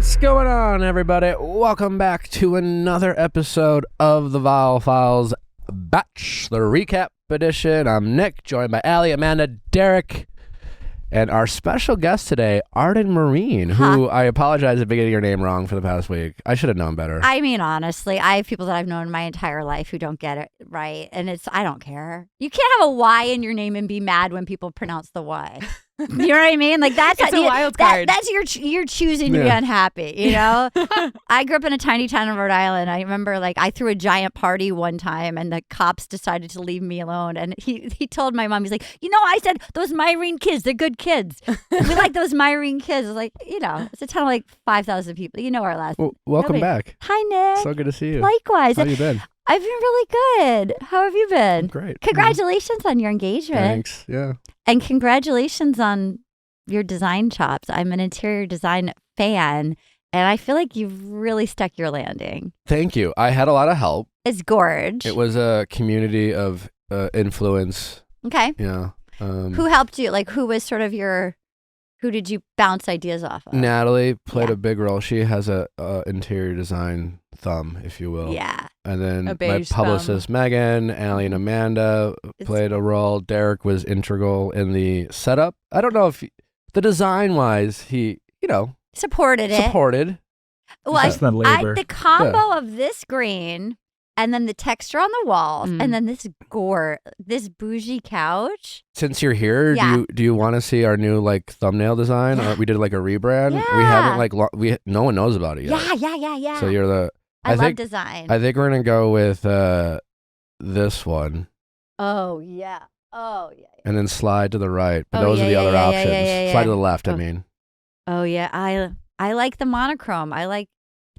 What's going on, everybody? Welcome back to another episode of the Viall Files Bachelor Recap Edition. I'm Nick, joined by Allie, Amanda, Derek, and our special guest today, Arden Myrin, who I apologize for getting your name wrong for the past week. I should have known better. I mean, honestly, I have people that I've known my entire life who don't get it right, and I don't care. You can't have a Y in your name and be mad when people pronounce the Y. You know what I mean? Like that's a wild card. That's you're choosing to be unhappy. You know. I grew up in a tiny town in Rhode Island. I remember like I threw a giant party one time, and the cops decided to leave me alone. And he told my mom, he's like, I said those Myrin kids, they're good kids. We like those Myrin kids. Like, it's a town of like 5,000 people. You know our last. Well, welcome back. Hi, Nick. So good to see you. Likewise. How you been? I've been really good. How have you been? I'm great. Congratulations on your engagement. Thanks. Yeah. And congratulations on your design chops. I'm an interior design fan, and I feel like you've really stuck your landing. Thank you. I had a lot of help. It's gorge. It was a community of influence. Okay. Yeah. Who helped you? Like, who was sort of who did you bounce ideas off of? Natalie played a big role. She has a interior design thumb, if you will. Yeah. And then my publicist, Megan, Allie, and Amanda played a role. Derek was integral in the setup. I don't know if the design-wise, he, supported it. Well, the combo of this green and then the texture on the walls and then this bougie couch. Since you're here, do you want to see our new thumbnail design? Yeah. We did a rebrand. Yeah. We haven't no one knows about it yet. Yeah. So you're the. I love design. I think we're gonna go with this one. Oh yeah. And then slide to the right. But those are the other options. Slide to the left. I mean. Oh yeah, I like the monochrome.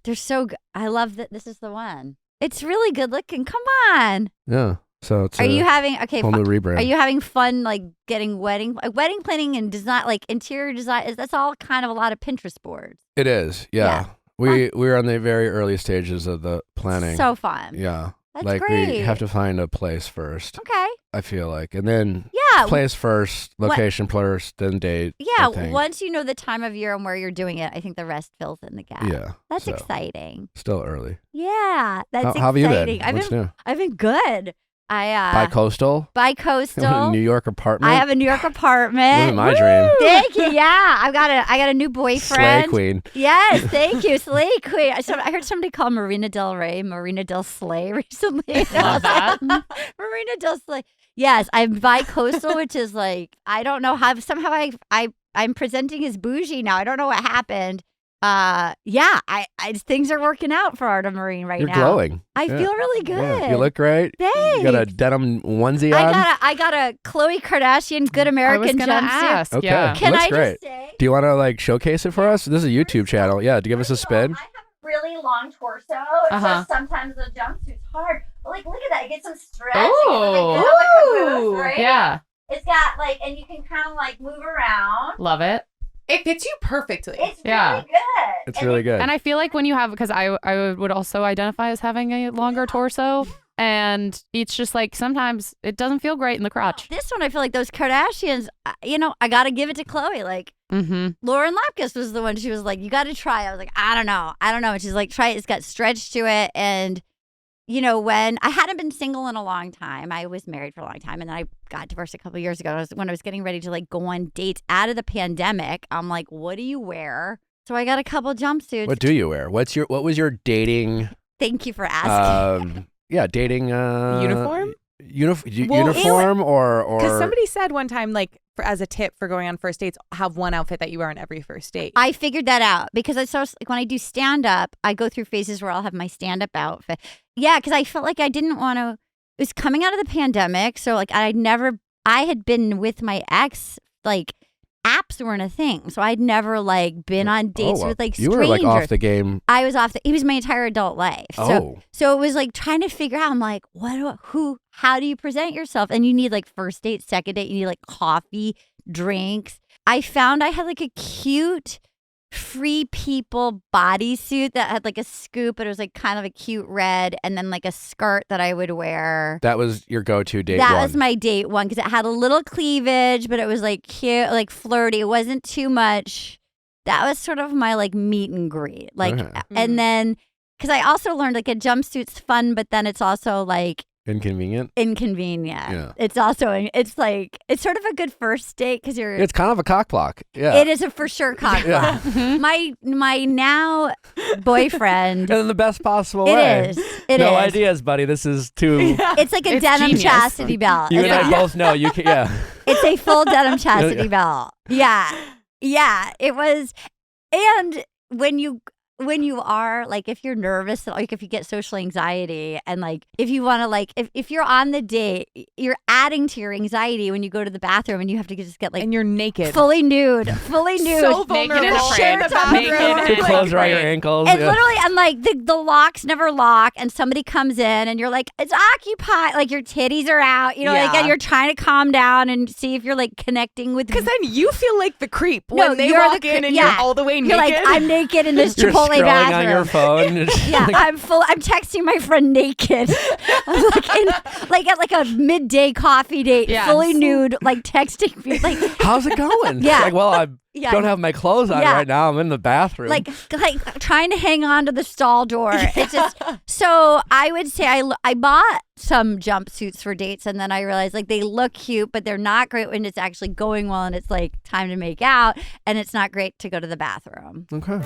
They're so good. I love that. This is the one. It's really good looking. Come on. Yeah. So it's. Are you having whole new rebrand? Are you having fun getting wedding planning and design interior design? That's all kind of a lot of Pinterest boards. It is. Yeah. We're on the very early stages of the planning. So fun. Yeah. That's great. We have to find a place first. Okay. I feel like. And then place first, location first, then date. Yeah. Once you know the time of year and where you're doing it, I think the rest fills in the gap. Yeah. That's exciting. Still early. Yeah. That's exciting. How have you been? What's new? I've been good. Bi-coastal? Bi-coastal. New York apartment? I have a New York apartment. Living my dream. Thank you. Yeah. I got a new boyfriend. Slay queen. Yes. Thank you. Slay queen. I heard somebody call Marina Del Rey Marina Del Slay recently. Love that. Marina Del Slay. Yes. I'm bi-coastal, which is I don't know how, somehow I'm presenting as bougie now. I don't know what happened. Things are working out for Arden Myrin right now. You're glowing. I feel really good. Yeah, you look great. Thanks. You got a denim onesie on. I got a Khloe Kardashian Good American jumpsuit. Ask, okay. yeah. Can I great. Just say? Do you want to showcase it for us? This is a YouTube channel. Yeah. Do you give us a spin? I have a really long torso. So sometimes the jumpsuit's hard. But look at that. It gets some stretch. Oh. Right? Yeah. It's got and you can kind of move around. Love it. It fits you perfectly. It's really good. It's really good. And I feel like when you have, because I would also identify as having a longer torso, and it's just sometimes it doesn't feel great in the crotch. This one, I feel like those Kardashians, I got to give it to Khloe. Lauren Lapkus was the one, she was like, you got to try. I was like, I don't know. And she's like, try it. It's got stretch to it. And when I hadn't been single in a long time, I was married for a long time, and then I got divorced a couple of years ago. When I was getting ready to go on dates out of the pandemic, I'm like, what do you wear? So I got a couple jumpsuits. What do you wear? What was your dating? Thank you for asking. Dating uniform. Uniform or because somebody said one time as a tip for going on first dates, have one outfit that you wear on every first date. I figured that out because when I do stand up, I go through phases where I'll have my stand up outfit. Yeah, because I felt like I didn't want to. It was coming out of the pandemic, so I had been with my ex apps weren't a thing, so I'd never been on dates with strangers. You were off the game. I was off. It was my entire adult life. So it was trying to figure out. I'm like, how do you present yourself? And you need first date, second date. You need coffee, drinks. I found I had a cute Free People bodysuit that had a scoop, but it was kind of a cute red, and then a skirt that I would wear. That was your go-to date That was my date one because it had a little cleavage, but it was cute, flirty. It wasn't too much. that was sort of my like meet and greet. Like, Okay. and then because I also learned like a jumpsuit's fun, but then it's also like Inconvenient. inconvenient. Yeah. It's also it's like it's sort of a good first date because you're. It's kind of a cock block. Yeah. It is a for sure cock Yeah. block. My now boyfriend. In the best possible It way. is. It no is. ideas, buddy. This is too. It's like a It's denim genius. chastity belt. You It's and I like- both know you can. Yeah. It's a full denim chastity belt. Yeah. Yeah. It was. And when you are like, if you're nervous, like if you get social anxiety and like, if you want to like, if you're on the date, you're adding to your anxiety when you go to the bathroom and you have to just get like And you're naked. fully nude. So Naked and vulnerable. afraid. Shirts on the Naked ground. and Your clothes are on your afraid. ankles. And yeah. literally, and like the locks never lock, and somebody comes in, and you're like, it's occupied. Like your titties are out, you know, like, Yeah. and you're trying to calm down and see if you're like connecting with. Because then you feel like the creep No, when they you're walk the in and yeah. you're all the way You're naked. like, I'm naked in this You're Chipotle scrolling bathroom. on your phone. Yeah, I'm texting my friend naked. I'm like at like a midday coffee date, Yes. fully nude, like texting me, like How's it going? Yeah. Like, well, I yeah, don't have my clothes on Yeah. right now. I'm in the bathroom. like trying to hang on to the stall door. It's just so I would say I bought some jumpsuits for dates, and then I realized like they look cute, but they're not great when it's actually going well and it's like time to make out, and it's not great to go to the bathroom. Okay.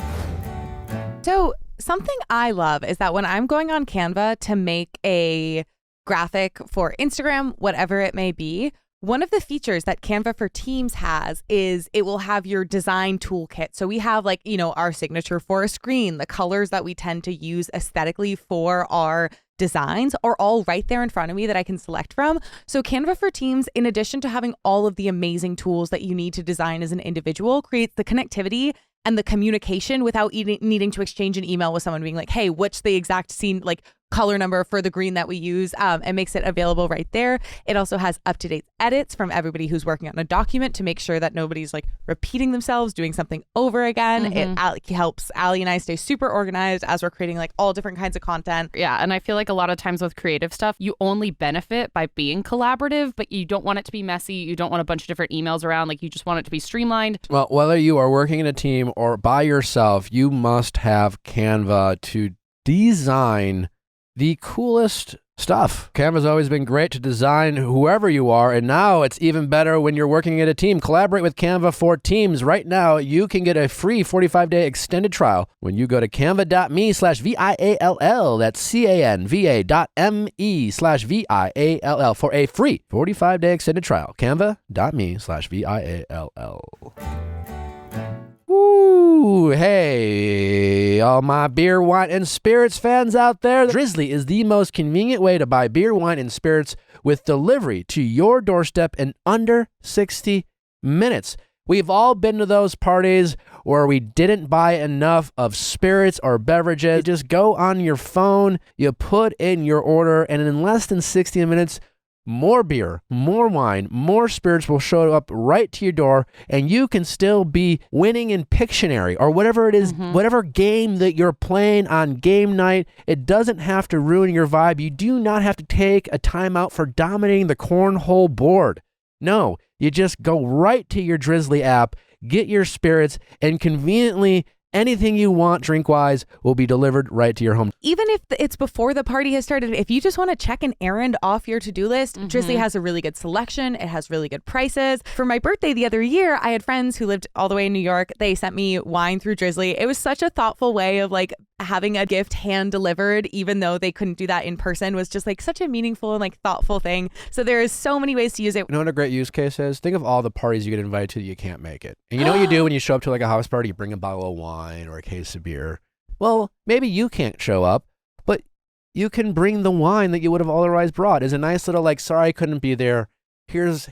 So something I love is that when I'm going on Canva to make a graphic for Instagram, whatever it may be, one of the features that Canva for Teams has is it will have your design toolkit. So we have like, you know, our signature for a screen, the colors that we tend to use aesthetically for our designs are all right there in front of me that I can select from. So Canva for Teams, in addition to having all of the amazing tools that you need to design as an individual, creates the connectivity and the communication without needing to exchange an email with someone being like, hey, what's the exact scene, like color number for the green that we use, and makes it available right there. It also has up-to-date edits from everybody who's working on a document to make sure that nobody's like repeating themselves, doing something over again. It helps Allie and I stay super organized as we're creating like all different kinds of content. Yeah, and I feel like a lot of times with creative stuff, you only benefit by being collaborative, but you don't want it to be messy. You don't want a bunch of different emails around. Like, you just want it to be streamlined. Well, whether you are working in a team or by yourself, you must have Canva to design the coolest stuff. Canva's always been great to design whoever you are, and now it's even better when you're working in a team. Collaborate with Canva for Teams. Right now, you can get a free 45-day extended trial when you go to canva.me/VIALL. That's canva.me/VIALL for a free 45-day extended trial. Canva.me/VIALL. Ooh, hey, all my beer, wine, and spirits fans out there. Drizly is the most convenient way to buy beer, wine, and spirits with delivery to your doorstep in under 60 minutes. We've all been to those parties where we didn't buy enough of spirits or beverages. You just go on your phone, you put in your order, and in less than 60 minutes, more beer, more wine, more spirits will show up right to your door, and you can still be winning in Pictionary or whatever it is, whatever game that you're playing on game night. It doesn't have to ruin your vibe. You do not have to take a timeout for dominating the cornhole board. No, you just go right to your Drizly app, get your spirits, and conveniently anything you want drink-wise will be delivered right to your home. Even if it's before the party has started, if you just want to check an errand off your to-do list, Drizly has a really good selection. It has really good prices. For my birthday the other year, I had friends who lived all the way in New York. They sent me wine through Drizly. It was such a thoughtful way of like having a gift hand delivered, even though they couldn't do that in person, was just like such a meaningful and like thoughtful thing. So there is so many ways to use it. You know what a great use case is? Think of all the parties you get invited to that you can't make it. And you know what you do when you show up to like a house party? You bring a bottle of wine or a case of beer. Well, maybe you can't show up, but you can bring the wine that you would have otherwise brought. It's a nice little like, sorry I couldn't be there. Here's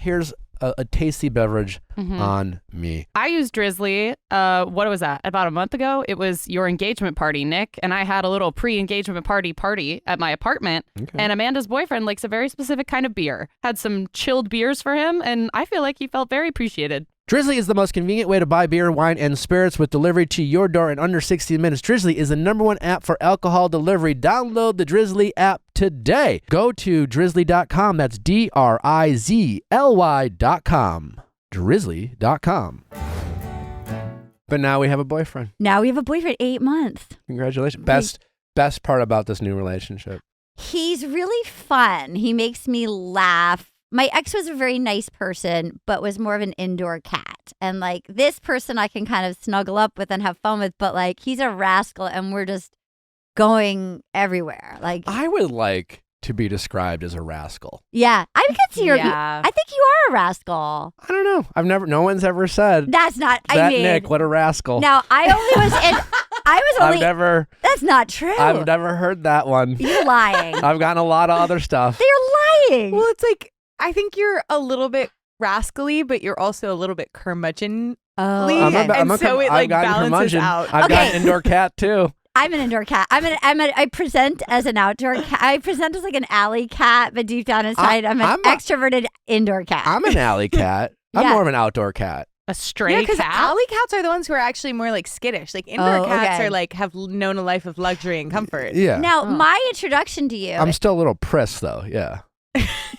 a tasty beverage on me. I used Drizly, what was that, about a month ago? It was your engagement party, Nick, and I had a little pre-engagement party at my apartment, and Amanda's boyfriend likes a very specific kind of beer. Had some chilled beers for him, and I feel like he felt very appreciated. Drizly is the most convenient way to buy beer, wine, and spirits with delivery to your door in under 60 minutes. Drizly is the #1 app for alcohol delivery. Download the Drizly app today. Go to drizly.com. That's DRIZLY.com. Drizly.com. But now we have a boyfriend. Now we have a boyfriend, 8 months. Congratulations. Best part about this new relationship. He's really fun. He makes me laugh. My ex was a very nice person, but was more of an indoor cat. And like this person I can kind of snuggle up with and have fun with, but like he's a rascal and we're just going everywhere. Like I would like to be described as a rascal. Yeah. I can see Yeah. I think you are a rascal. I don't know. No one's ever said That's not that Nick, what a rascal. Now I only was in that's not true. I've never heard that one. You're lying. I've gotten a lot of other stuff. You're lying. Well, it's like, I think you're a little bit rascally, but you're also a little bit curmudgeon. Oh, I'm so it like balances curmudgeon. out. I've got an indoor cat too. I'm an indoor cat. I present as an outdoor cat. I present as like an alley cat, but deep down inside, I'm an extroverted indoor cat. I'm an alley cat. I'm Yeah. more of an outdoor cat. A stray because cat? alley cats are the ones who are actually more like skittish. Like indoor cats are like have known a life of luxury and comfort. Yeah. Now, my introduction to you. I'm still a little priss though. Yeah.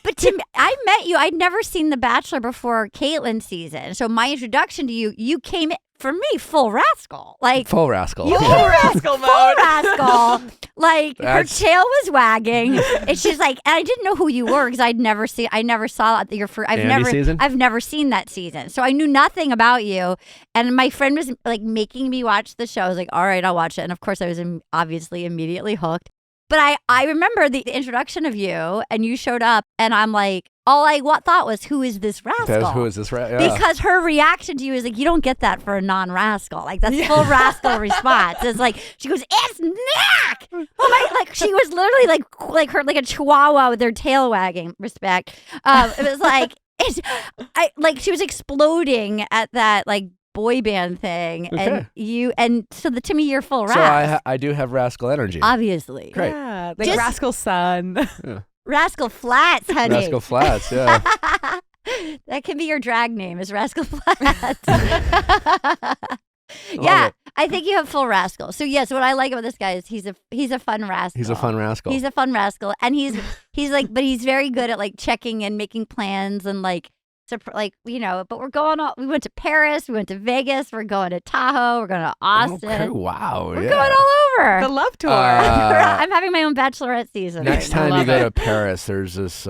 But Tim, I met you. I'd never seen The Bachelor before Caitlin's season. So my introduction to you, you came for me full rascal. Like Full rascal. You Full rascal mode. Full rascal. Like That's- her tail was wagging. And she's like, and I didn't know who you were because I never saw your first. Season? I've never seen that season, so I knew nothing about you. And my friend was like making me watch the show. I was like, all right, I'll watch it. And of course, I was obviously immediately hooked. But I remember the introduction of you, and you showed up, and I'm like, all I thought was, who is this rascal? Who is this rascal? Yeah. Because her reaction to you is like, you don't get that for a non-rascal. Like, that's full rascal response. It's like, she goes, it's Nick! Oh my, like, she was literally like her, like a chihuahua with their tail wagging, respect. It was like, she was exploding at that, like, boy band thing. Okay. And so to me, you're full So rascal. I do have rascal energy. Obviously. Great. Yeah, like Just- rascal son. Yeah. Rascal Flats, honey. Rascal Flats, yeah. That can be your drag name, is Rascal Flats. Love Yeah, it. I think you have full rascal. So yes, what I like about this guy is he's a fun rascal. He's a fun rascal. He's a fun rascal, and he's like, but he's very good at like checking and making plans and like. But we're going all. We went to Paris. We went to Vegas. We're going to Tahoe. We're going to Austin. Okay, wow. We're yeah. going all over. The love tour. I'm having my own bachelorette season. Next right now. time you Love go it. to Paris, there's this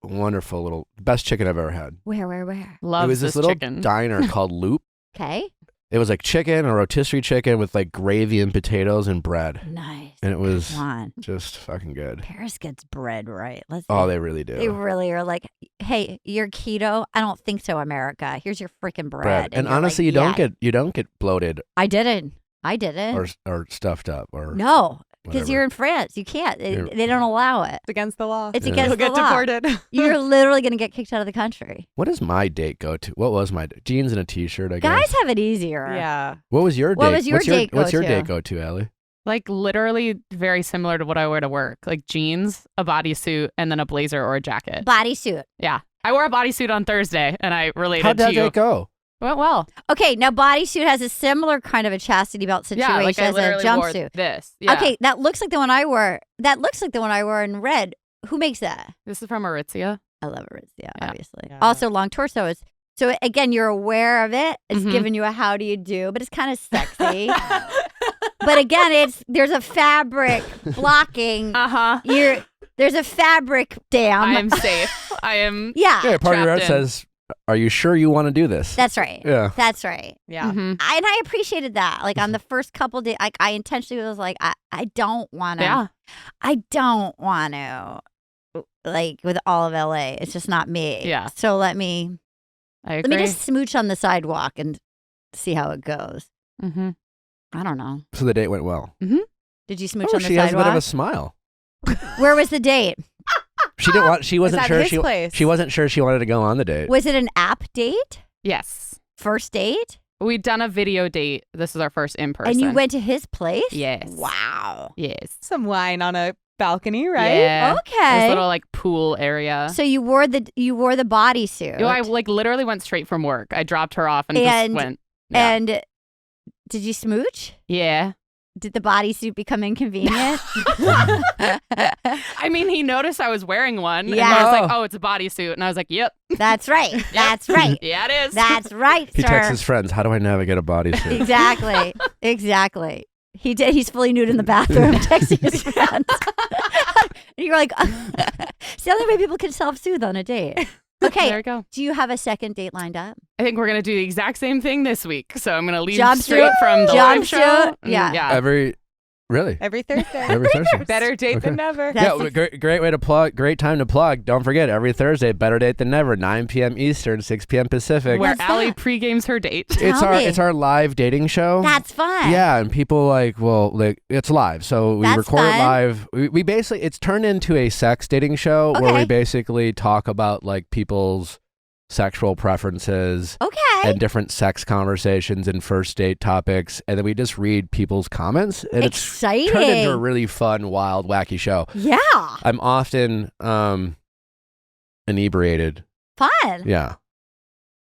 wonderful little best chicken I've ever had. Where? Loves It was this little chicken. diner called Loop. Okay. It was like chicken, a rotisserie chicken with like gravy and potatoes and bread, Nice. and it was Come on. just fucking good. Paris gets bread right. Oh, they really do. They really are like, hey, you're keto? I don't think so, America. Here's your freaking bread. And you're honestly, like, you don't get bloated I didn't. or stuffed up or No, because whatever. you're in France. You can't. You're- They don't allow it. It's against the law. It's Yeah. against You'll the get law. deported. You're literally going to get kicked out of the country. What does my date go to? What was my jeans and a t-shirt? I Guys guess. have it easier. Yeah. What was your date? What was your date What's go your to? date go to, Allie? Like literally very similar to what I wear to work. Like jeans, a bodysuit, and then a blazer or a jacket. Bodysuit. Yeah. I wore a bodysuit on Thursday and I related How'd to that you. date go? Went well. Okay, now bodysuit has a similar kind of a chastity belt situation Yeah, like I as a literally wore jumpsuit. this. Yeah. Okay, that looks like the one I wore. That looks like the one I wore in red. Who makes that? This is from Aritzia. I love it. Yeah, Yeah. obviously. Yeah. Also, long torso is. So again, you're aware of it. It's Mhm. giving you a how do you do, but it's kind of sexy. But again, there's a fabric blocking. Uh-huh. There's a fabric dam. I am safe. I am Yeah, Yeah, part of your ad trapped in. says, "Are you sure you want to do this?" that's right. Yeah. That's right. Yeah. Mhm. And I appreciated that. Like on the first couple days, like I intentionally was like, I don't want to. Yeah. I don't want to. Like with all of LA, it's just not me. Yeah. So let me I agree. just smooch on the sidewalk and see how it goes. Mm-hmm. I don't know. So the date went well. Did you smooch Oh, on the she has a bit of sidewalk? a smile. Where was the date? She didn't want. She wasn't at sure. his place? She wasn't sure she wanted to go on the date. Was it an app date? Yes. First date? We'd done a video date. This is our first in person. And you went to his place? Yes. Wow. Yes. Some wine on a balcony, right? Yeah. This Okay. little like pool area. So you wore the bodysuit. I like literally went straight from work. I dropped her off and And- just went. Yeah. And did you smooch? Yeah. Did the bodysuit become inconvenient? I mean, he noticed I was wearing one. Yeah. And I was like, oh, it's a bodysuit. And I was like, yep. That's right. That's right. Yeah, it is. That's right, He sir. texts his friends, how do I navigate a bodysuit? Exactly. Exactly. He did. He's fully nude in the bathroom, texting his friends. And you're like, it's the only way people can self-soothe on a date. Okay. There we go. Do you have a second date lined up? I think we're going to do the exact same thing this week. So I'm going to leave Jumpsuit? straight from the live show. Jumpsuit? Yeah. Yeah. Really? Every Thursday. Every Thursday. Better date than never. That's Great way to plug. Great time to plug. Don't forget, every Thursday, Better Date Than Never, 9 p.m. Eastern, 6 p.m. Pacific. Where What's Allie that? pre-games her date. It's our live dating show. That's fun. Yeah, and people it's live. So we That's record it fun. live. We basically, it's turned into a sex dating show where Okay. we basically talk about like people's sexual preferences Okay. and different sex conversations and first date topics. And then we just read people's comments. And it's Exciting. turned into a really fun, wild, wacky show. Yeah. I'm often inebriated. Fun. Yeah.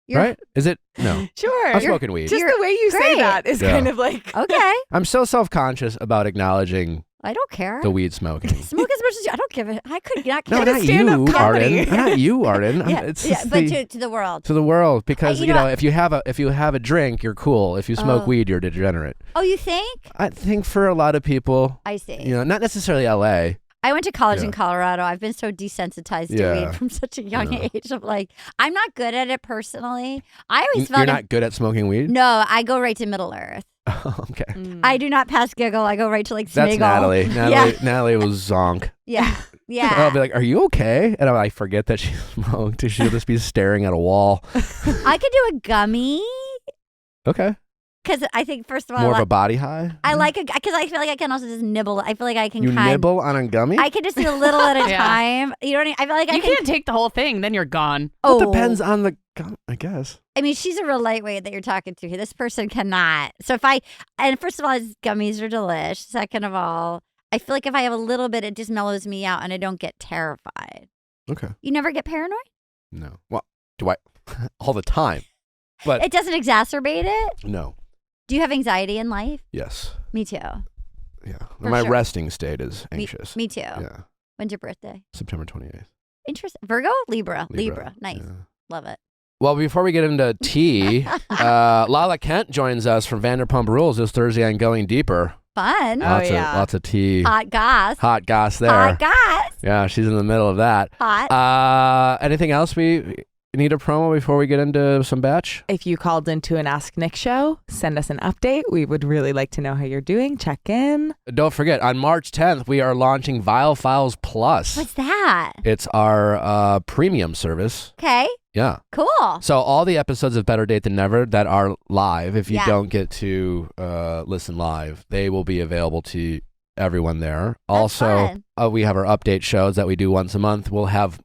You're- Right? Is it? No. Sure. I'm smoking weed. Just You're the way you say great. that is Yeah. kind of like. Okay. I'm so self-conscious about acknowledging I don't care. the weed smoking. Smoke as much as you. I don't give it. I could not care. No, not stand-up you, comedy. Arden. Not you, Arden. Yeah, It's yeah, just but the- to the world. to the world, because you you know know, if you have a drink, you're cool. If you smoke Oh. weed, you're degenerate. Oh, you think? I think for a lot of people, I see. you know, not necessarily L.A. I went to college Yeah. in Colorado. I've been so desensitized to Yeah. weed from such a young Yeah. age. I'm like, I'm not good at it personally. I always You're felt not good at smoking weed. No, I go right to Middle Earth. Okay, I do not pass giggle. I go right to like that's Smiggle. Natalie. Yeah. Natalie was zonk. Yeah. I'll Yeah. be like, "Are you okay?" And I forget that she smoked. She'll just be staring at a wall. I could do a gummy Okay, because I think first of all, more of a body high. I like it because I feel like I can also just nibble. I feel like I can You kind. nibble on a gummy. I can just do a little at a Yeah. time. You know what I mean? I feel like I You can. can't take the whole thing, then you're gone. Oh, It depends on the gum, I guess. I mean, she's a real lightweight that you're talking to here. This person cannot. So and first of all, gummies are delish. Second of all, I feel like if I have a little bit, it just mellows me out and I don't get terrified. Okay. You never get paranoid? No. Well, do I? All the time. But It doesn't exacerbate it? no. Do you have anxiety in life? Yes. Me too. Yeah. For My sure. resting state is anxious. Me too. Yeah. When's your birthday? September 28th. Interesting. Virgo? Libra. Nice. Yeah. Love it. Well, before we get into tea, Lala Kent joins us from Vanderpump Rules this Thursday on Going Deeper. Fun. Oh, Lots of tea. Hot goss. Hot goss there. Hot goss. Yeah, she's in the middle of that. Hot. Anything else we need a promo before we get into some batch? If you called into an Ask Nick show, send us an update. We would really like to know how you're doing. Check in. Don't forget, on March 10th, we are launching Viall Files Plus. What's that? It's our premium service. Okay. Yeah. Cool. So all the episodes of Better Date Than Never that are live, if you Yeah. don't get to listen live, they will be available to everyone there. That's Also, we have our update shows that we do once a month. We'll have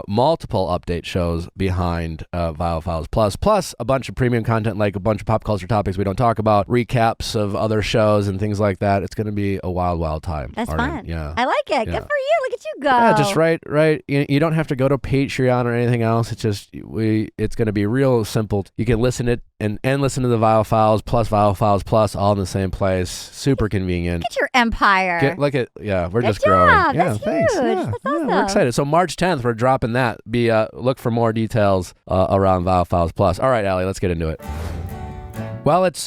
multiple update shows behind Viall Files plus a bunch of premium content, like a bunch of pop culture topics we don't talk about, recaps of other shows and things like that. It's going to be a wild time. That's Arden. fun. Yeah. I like it. Yeah. Good for you. Look at you go. Yeah, just right. You don't have to go to Patreon or anything else. It's just it's going to be real simple. You can listen it and listen to the Viall Files plus all in the same place. Super convenient. Look at your empire. We're Good just job. growing. Yeah, That's thanks. huge. Yeah, That's yeah, we're awesome. excited. So March 10th, we're dropping that. Look for more details around Viall Files Plus. All right, Allie, let's get into it. Well, it's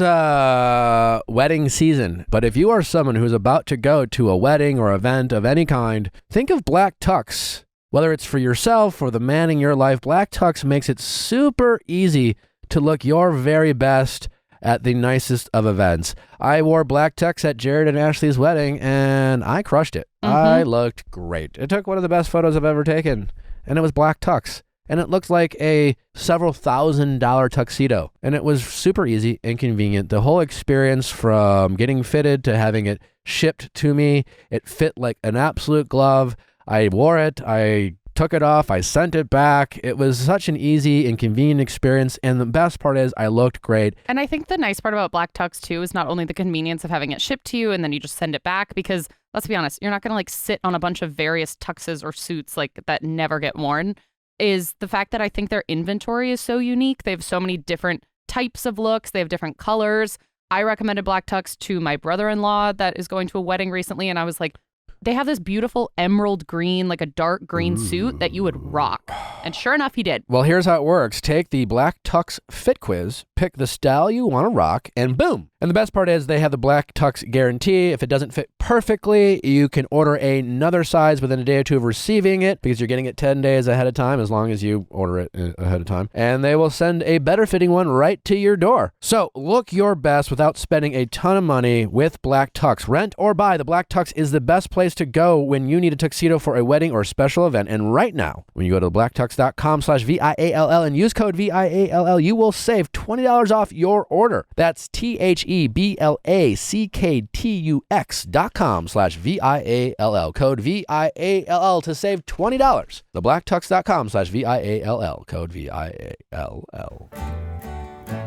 wedding season, but if you are someone who's about to go to a wedding or event of any kind, think of Black Tux. Whether it's for yourself or the man in your life, Black Tux makes it super easy to look your very best at the nicest of events. I wore Black Tux at Jared and Ashley's wedding, and I crushed it. I looked great. It took one of the best photos I've ever taken, and it was Black Tux. And it looked like a several $1,000 tuxedo. And it was super easy and convenient. The whole experience from getting fitted to having it shipped to me, it fit like an absolute glove. I wore it. I took it off. I sent it back. It was such an easy and convenient experience. And the best part is I looked great. And I think the nice part about Black Tux too is not only the convenience of having it shipped to you and then you just send it back, because let's be honest, you're not going to like sit on a bunch of various tuxes or suits like that never get worn. Is the fact that I think their inventory is so unique. They have so many different types of looks. They have different colors. I recommended Black Tux to my brother-in-law that is going to a wedding recently, and I was like, they have this beautiful emerald green, like a dark green suit that you would rock. And sure enough, he did. Well, here's how it works. Take the Black Tux Fit Quiz, pick the style you want to rock, and boom. And the best part is they have the Black Tux guarantee. If it doesn't fit perfectly, you can order another size within a day or two of receiving it because you're getting it 10 days ahead of time as long as you order it ahead of time. And they will send a better fitting one right to your door. So look your best without spending a ton of money with Black Tux. Rent or buy, the Black Tux is the best place to go when you need a tuxedo for a wedding or a special event. And right now, when you go to blacktux.com/VIALL and use code VIALL, you will save $20 off your order. That's THEBLACKTUX.com/VIALL. Code VIALL to save $20. Blacktux.com/VIALL. Code VIALL.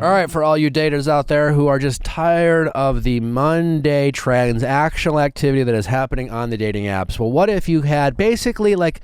All right, for all you daters out there who are just tired of the Monday transactional activity that is happening on the dating apps, well, what if you had basically like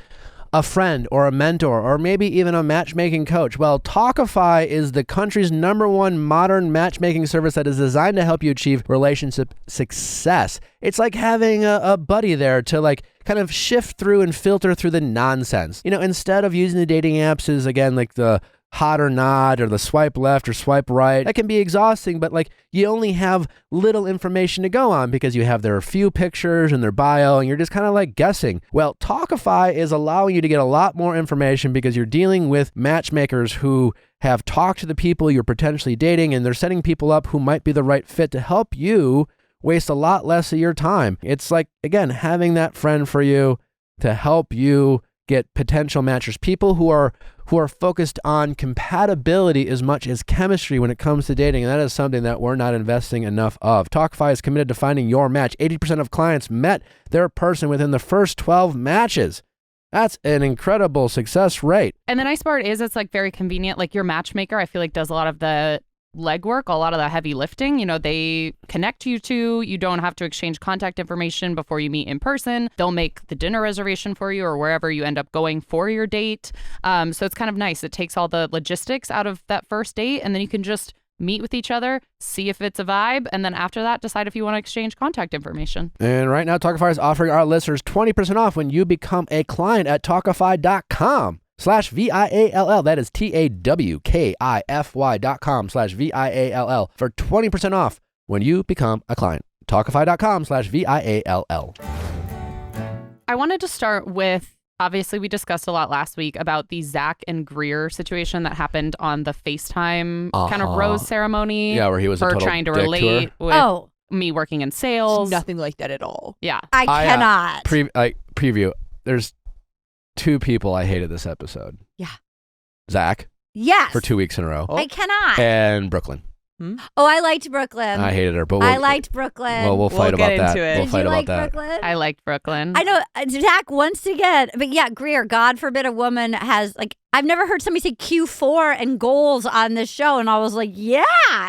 a friend or a mentor or maybe even a matchmaking coach? Well, Tawkify is the country's #1 modern matchmaking service that is designed to help you achieve relationship success. It's like having a buddy there to like kind of shift through and filter through the nonsense. You know, instead of using the dating apps as, again, like the hot or not, or the swipe left or swipe right. That can be exhausting, but like you only have little information to go on because you have their few pictures and their bio and you're just kind of like guessing. Well, Tawkify is allowing you to get a lot more information because you're dealing with matchmakers who have talked to the people you're potentially dating and they're setting people up who might be the right fit to help you waste a lot less of your time. It's like, again, having that friend for you to help you get potential matchers, people who are focused on compatibility as much as chemistry when it comes to dating. And that is something that we're not investing enough of. Tawkify is committed to finding your match. 80% of clients met their person within the first 12 matches. That's an incredible success rate. And the nice part is it's like very convenient. Like your matchmaker, I feel like does a lot of the legwork, a lot of the heavy lifting. You know, they connect you to, you don't have to exchange contact information before you meet in person. They'll make the dinner reservation for you or wherever you end up going for your date. So it's kind of nice. It takes all the logistics out of that first date and then you can just meet with each other, see if it's a vibe, and then after that, decide if you want to exchange contact information. And right now, Tawkify is offering our listeners 20% off when you become a client at Tawkify.com/VIALL. That is TAWKIFY.com/VIALL for 20% off when you become a client. Tawkify.com/VIALL. I wanted to start with, obviously we discussed a lot last week about the Zach and Greer situation that happened on the FaceTime kind of rose ceremony. Yeah, where he was her a total trying to dick relate to with me working in sales. Nothing like that at all. Yeah. I cannot. Preview. There's two people I hated this episode. Yeah. Zach. Yes. For 2 weeks in a row. I cannot. And Brooklyn. Oh, I liked Brooklyn. I hated her, but I liked Brooklyn. Well, we'll fight about that. Into it. We'll Did fight you about like that. Brooklyn? I liked Brooklyn. I know Zach once again, but yeah, Greer, God forbid a woman has like, I've never heard somebody say Q4 and goals on this show. And I was like, yeah.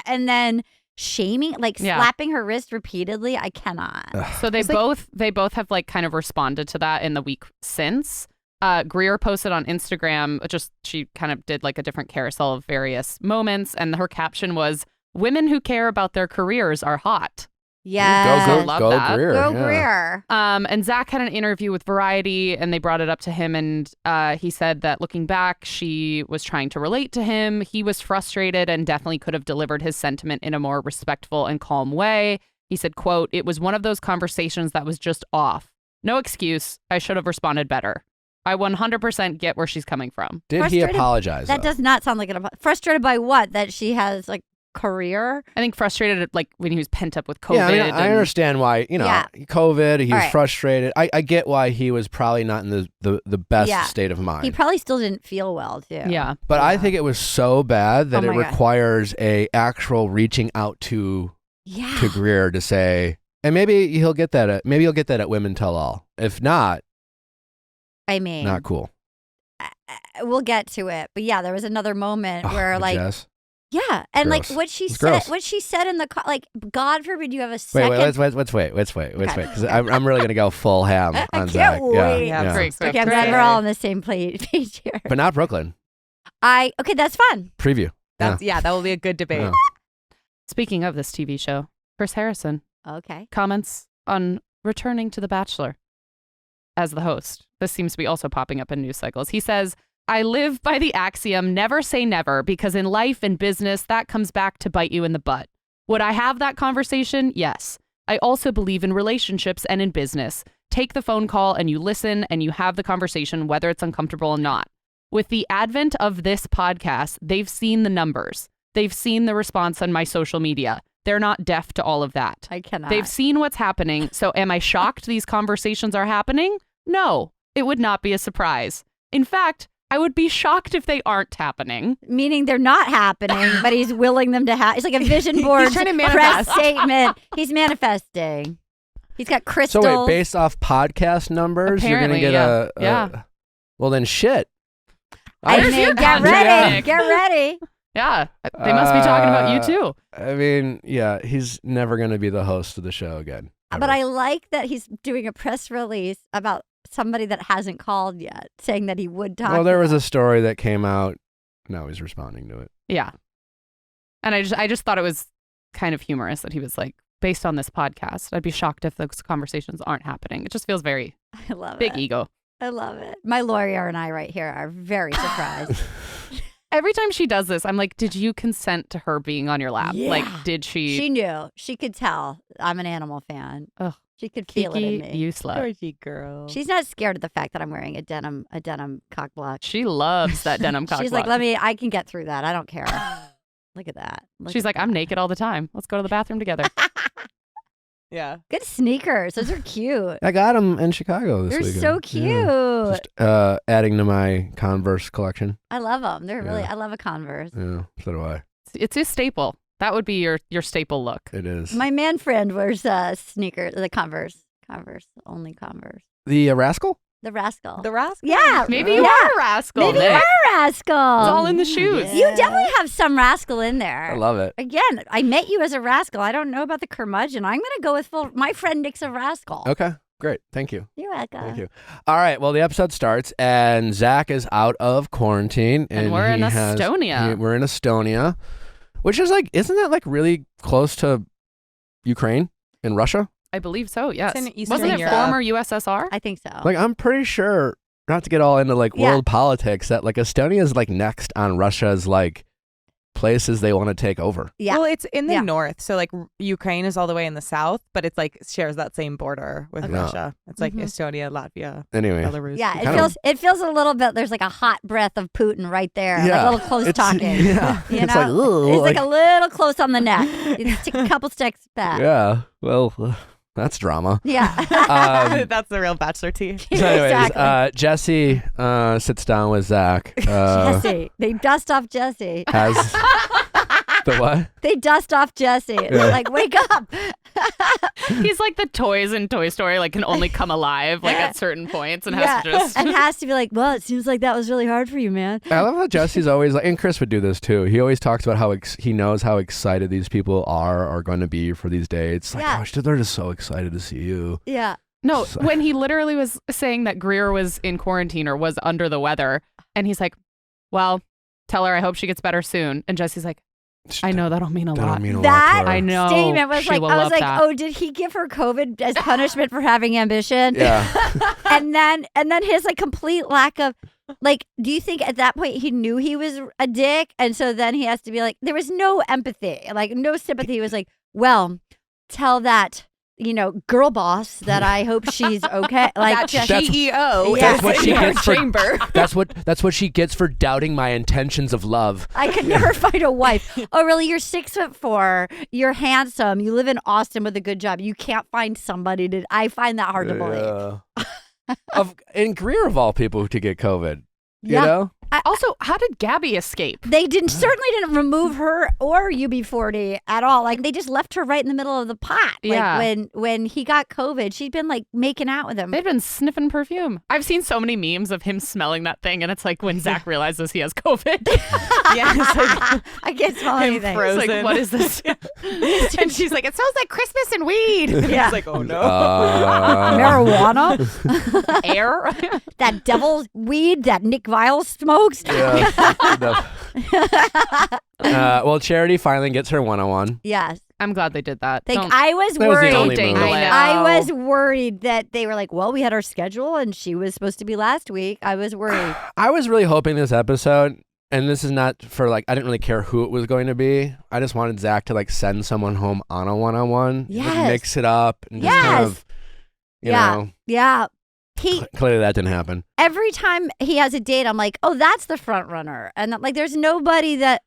And then shaming, like slapping her wrist repeatedly. I cannot. So they both have like kind of responded to that in the week since. Greer posted on Instagram, she kind of did like a different carousel of various moments. And her caption was, "Women who care about their careers are hot." Yeah. Go that. Greer. Go yeah. Greer. And Zach had an interview with Variety and they brought it up to him. And he said that looking back, she was trying to relate to him. He was frustrated and definitely could have delivered his sentiment in a more respectful and calm way. He said, quote, "It was one of those conversations that was just off. No excuse. I should have responded better. I 100% get where she's coming from." Did he apologize? That does not sound like an apology. Frustrated by what? That she has like career? I think frustrated like when he was pent up with COVID. Yeah, I understand why, COVID, he was frustrated. I get why he was probably not in the best state of mind. He probably still didn't feel well too. Yeah. But I think it was so bad that it requires a actual reaching out to Greer to say, and maybe you'll get that at Women Tell All. If not, I mean, not cool. We'll get to it. But yeah, there was another moment where like Jess. Yeah, and gross. like what she It's said, gross. what she said in the like, God forbid you have a second. Wait, let's wait, because I'm really gonna go full ham on Zach. Wait. Yeah. Okay, I'm glad we're all on the same page here. But not Brooklyn. Okay, that's fun. Preview. That will be a good debate. Yeah. Speaking of this TV show, Chris Harrison Okay. comments on returning to The Bachelor as the host. This seems to be also popping up in news cycles. He says, I live by the axiom, never say never, because in life and business, that comes back to bite you in the butt. Would I have that conversation? Yes. I also believe in relationships and in business. Take the phone call and you listen and you have the conversation, whether it's uncomfortable or not. With the advent of this podcast, they've seen the numbers. They've seen the response on my social media. They're not deaf to all of that. I cannot. They've seen what's happening. So am I shocked these conversations are happening? No, it would not be a surprise. In fact, I would be shocked if they aren't happening. Meaning they're not happening, but he's willing them to happen. It's like a vision board trying to press manifest. statement. He's manifesting. He's got crystals. So wait, based off podcast numbers, Apparently, you're gonna get yeah. Well then, shit. I There's mean, your get content, ready. Nick. Get ready. Yeah, they must be talking about you too. I mean, yeah, he's never gonna be the host of the show again. But I like that he's doing a press release about somebody that hasn't called yet, saying that he would talk. Well, there to was them. a story that came out. Now he's responding to it. Yeah. And I just thought it was kind of humorous that he was like, based on this podcast, I'd be shocked if those conversations aren't happening. It just feels very I love big it. ego. I love it. My lawyer and I right here are very surprised. Every time she does this, I'm like, did you consent to her being on your lap? Yeah. Like, did she? She knew. She could tell I'm an animal fan. Ugh. She could feel it in Kiki, me. you slut. Georgie girl. She's not scared of the fact that I'm wearing a denim cock block. She loves that denim cock She's block. like, I can get through that. I don't care. Look at that. Look She's at like, I'm that. naked all the time. Let's go to the bathroom together. Yeah. Good sneakers. Those are cute. I got him in Chicago this They're weekend. so cute. Yeah. Just adding to my Converse collection. I love them. They're really. Yeah. I love a Converse. Yeah, so do I. It's a staple. That would be your staple look. It is. My man friend wears sneakers. The Converse. Only Converse. The rascal? The rascal. The rascal. Yeah. Maybe you yeah. are a rascal, Maybe you Nick. are a rascal. It's all in the shoes. You definitely have some rascal in there. I love it. Again, I met you as a rascal. I don't know about the curmudgeon. I'm going to go with my friend Nick's a rascal. Okay, great. Thank you. You're welcome. Thank you. All right, well, the episode starts, and Zach is out of quarantine. And we're in he Estonia. we're in Estonia, which is like, isn't that like really close to Ukraine and Russia? I believe so, yes. in Eastern Wasn't it Europe. former USSR? I think so. Like, I'm pretty sure, not to get all into like Yeah. world politics, that like Estonia is like next on Russia's like places they want to take over. Yeah. Well, it's in the Yeah. north, so like Ukraine is all the way in the south, but it's like shares that same border with Okay. Russia. It's like Mhm. Estonia, Latvia, Anyway, Belarus. Yeah, Kind of- it feels a little bit. There's like a hot breath of Putin right there, like a little close It's- talking. Yeah, You it's know? like, ugh, It's like a little close on the neck. It's a couple steps back. yeah. Well, that's drama. Yeah. That's the real Bachelor Tea. So anyways, Exactly. Jesse sits down with Zach. Jesse. They dust off Jesse. Has the what? They dust off Jesse. They're like, wake up. He's like the toys in Toy Story, like can only come alive like at certain points and has to just and has to be like, well, it seems like that was really hard for you, man. I love how Jesse's always like, and Chris would do this too. He always talks about how he knows how excited these people are going to be for these dates. Like, Yeah. gosh, they're just so excited to see you. Yeah. No, when he literally was saying that Greer was in quarantine or was under the weather, and he's like, well, tell her I hope she gets better soon. And Jesse's like, I know that'll mean a That'll lot. mean a lot That to her. I know. statement was She like, will I was love like, that. oh, did he give her COVID as punishment for having ambition? Yeah. and then his like complete lack of like, do you think at that point he knew he was a dick? And so then he has to be like, there was no empathy, like no sympathy. He was like, well, tell that, girl boss that I hope she's okay. Like, That just, CEO. Yeah. That's what she in her gets for chamber. That's what she gets for doubting my intentions of love. I could never find a wife. Oh, really? You're 6'4". You're handsome. You live in Austin with a good job. You can't find somebody to. I find that hard to believe. And Greer of all people to get COVID. You Yeah. know? Also, how did Gabby escape? They certainly didn't remove her or UB40 at all. Like they just left her right in the middle of the pot. Like Yeah. when he got COVID, she'd been like making out with him. They'd been sniffing perfume. I've seen so many memes of him smelling that thing, and it's like when Zach realizes he has COVID. Yeah, it's like I can't smell him anything. frozen. It's like, what is this? and she's like, it smells like Christmas and weed. Yeah. He's like, oh no. Marijuana, Air? that devil's weed that Nick Viall smokes. Yeah. Well, Charity finally gets her one-on-one. Yes. I'm glad they did that. I was That was the worried. only Don't move. dangle it. I was worried that they were like, well, we had our schedule and she was supposed to be last week. I was worried. I was really hoping this episode, and this is not for like, I didn't really care who it was going to be. I just wanted Zach to like send someone home on a one-on-one. Yes. Like, mix it up. And just kind of, you know. Yeah. Clearly that didn't happen. Every time he has a date, I'm like, oh, that's the front runner. And like, there's a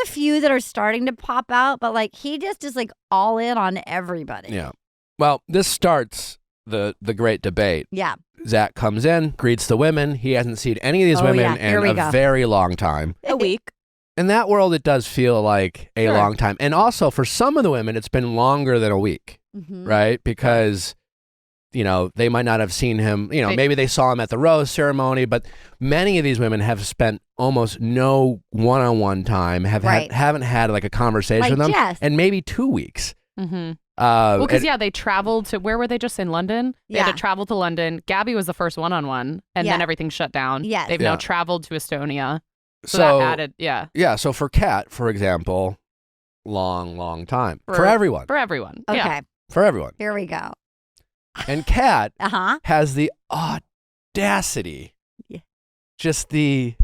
few that are starting to pop out, but like, he just is like all in on everybody. Yeah. Well, this starts the great debate. Yeah. Zach comes in, greets the women. He hasn't seen any of these Oh, women yeah. Here we in a go. very long time. A week. In that world, it does feel like a long time. And also, for some of the women, it's been longer than a week, right? Because, you know, they might not have seen him. You know, maybe they saw him at the rose ceremony, but many of these women have spent almost no one-on-one time, haven't had like a conversation Like with them, Jess. and maybe 2 weeks. Mm-hmm. Well, because they traveled to, where were they just in London? They had to travel to London. Gabby was the first one-on-one, and then everything shut down. Yes. They've now traveled to Estonia. So So that added, Yeah, so for Kat, for example, long time. For everyone. For everyone. Okay. Yeah. For everyone. Here we go. And Kat Uh-huh. has the audacity, Yeah. just the